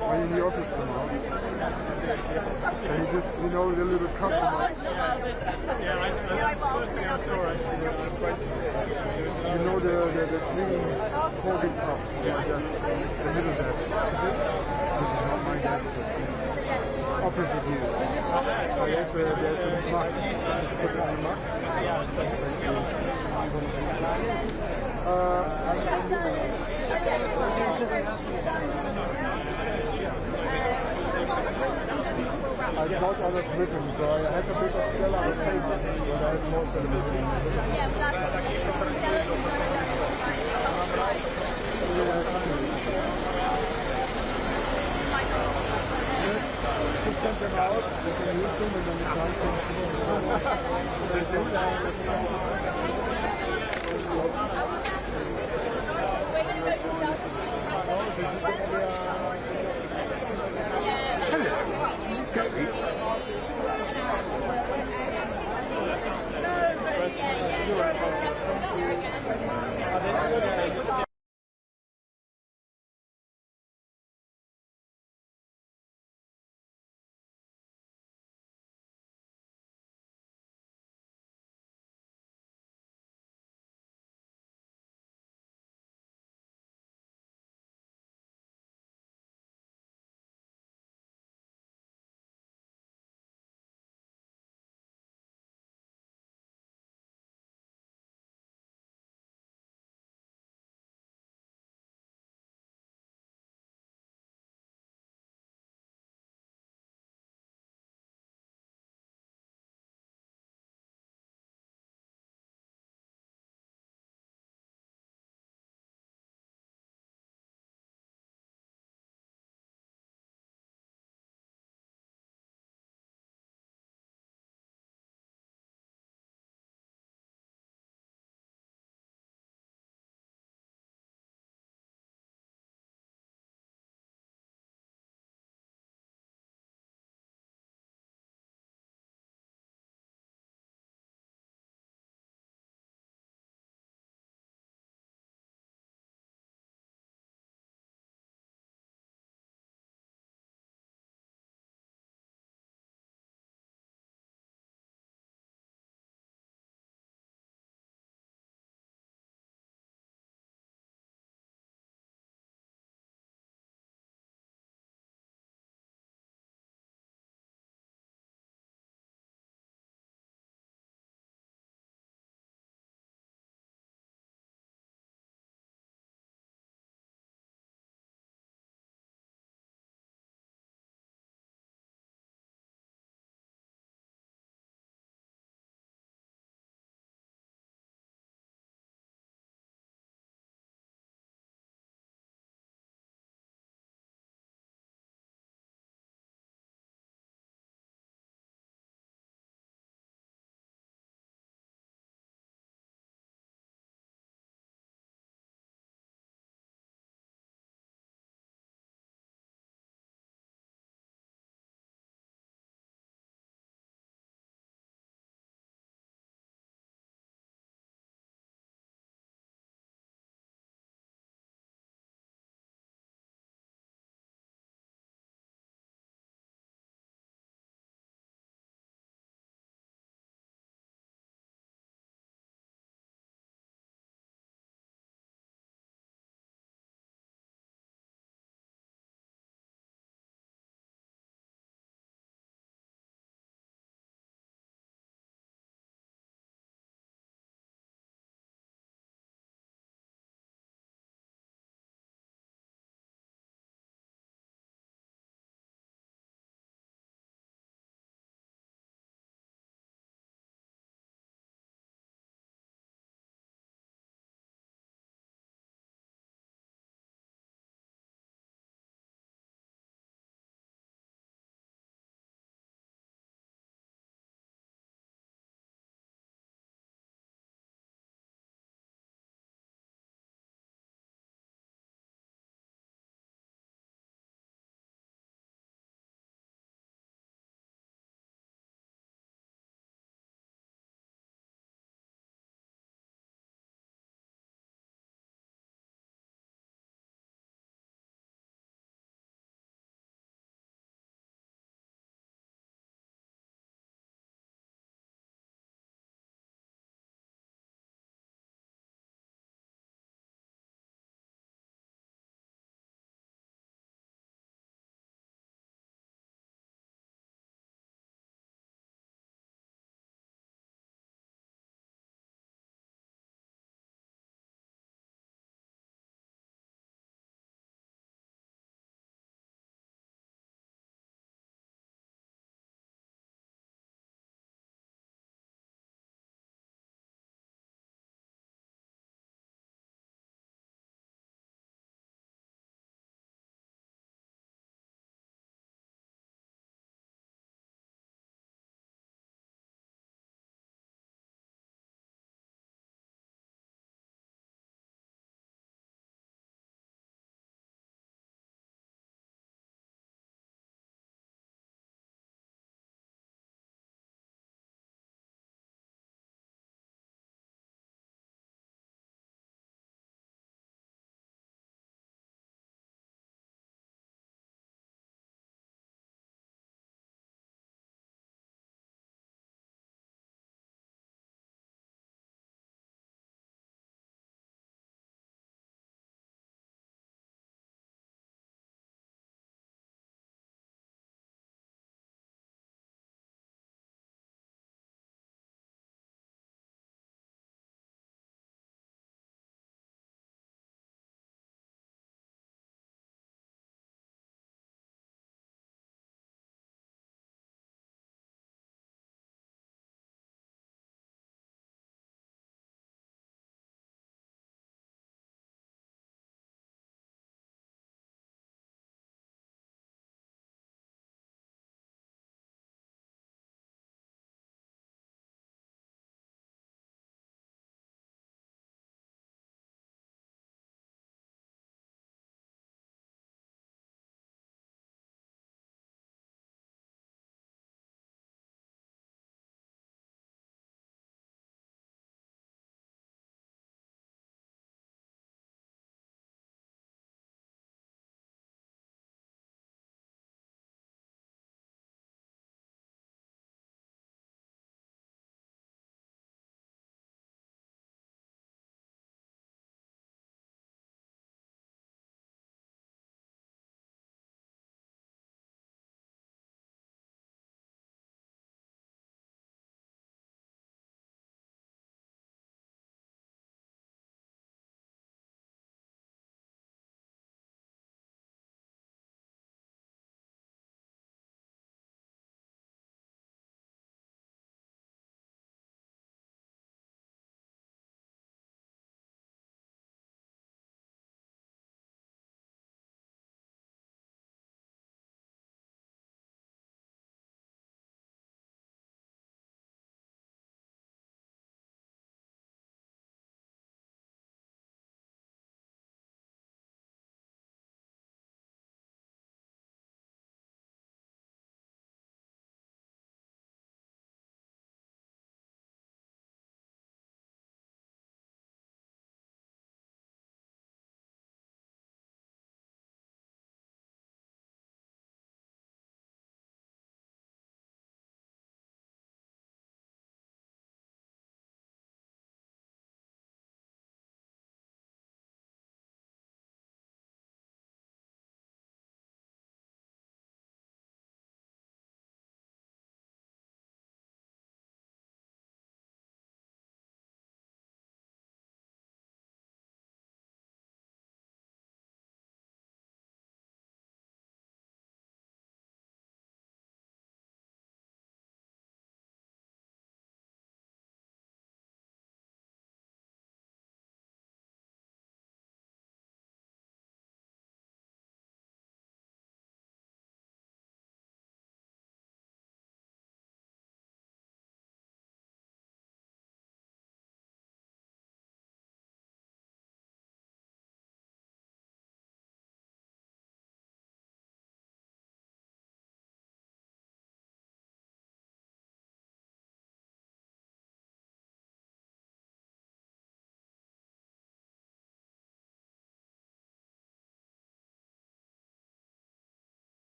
Speaker 21: Are you in the office now? And you just, you know, the little cup.
Speaker 16: Yeah, that's the first thing I saw actually.
Speaker 21: You know the green folding cup? Yeah, the middle desk. This is not my desk. Opposite you. So yes, there's the mug. Put it in the mug. I got out of Britain, so I had a bit of Stella Assange, but I have more than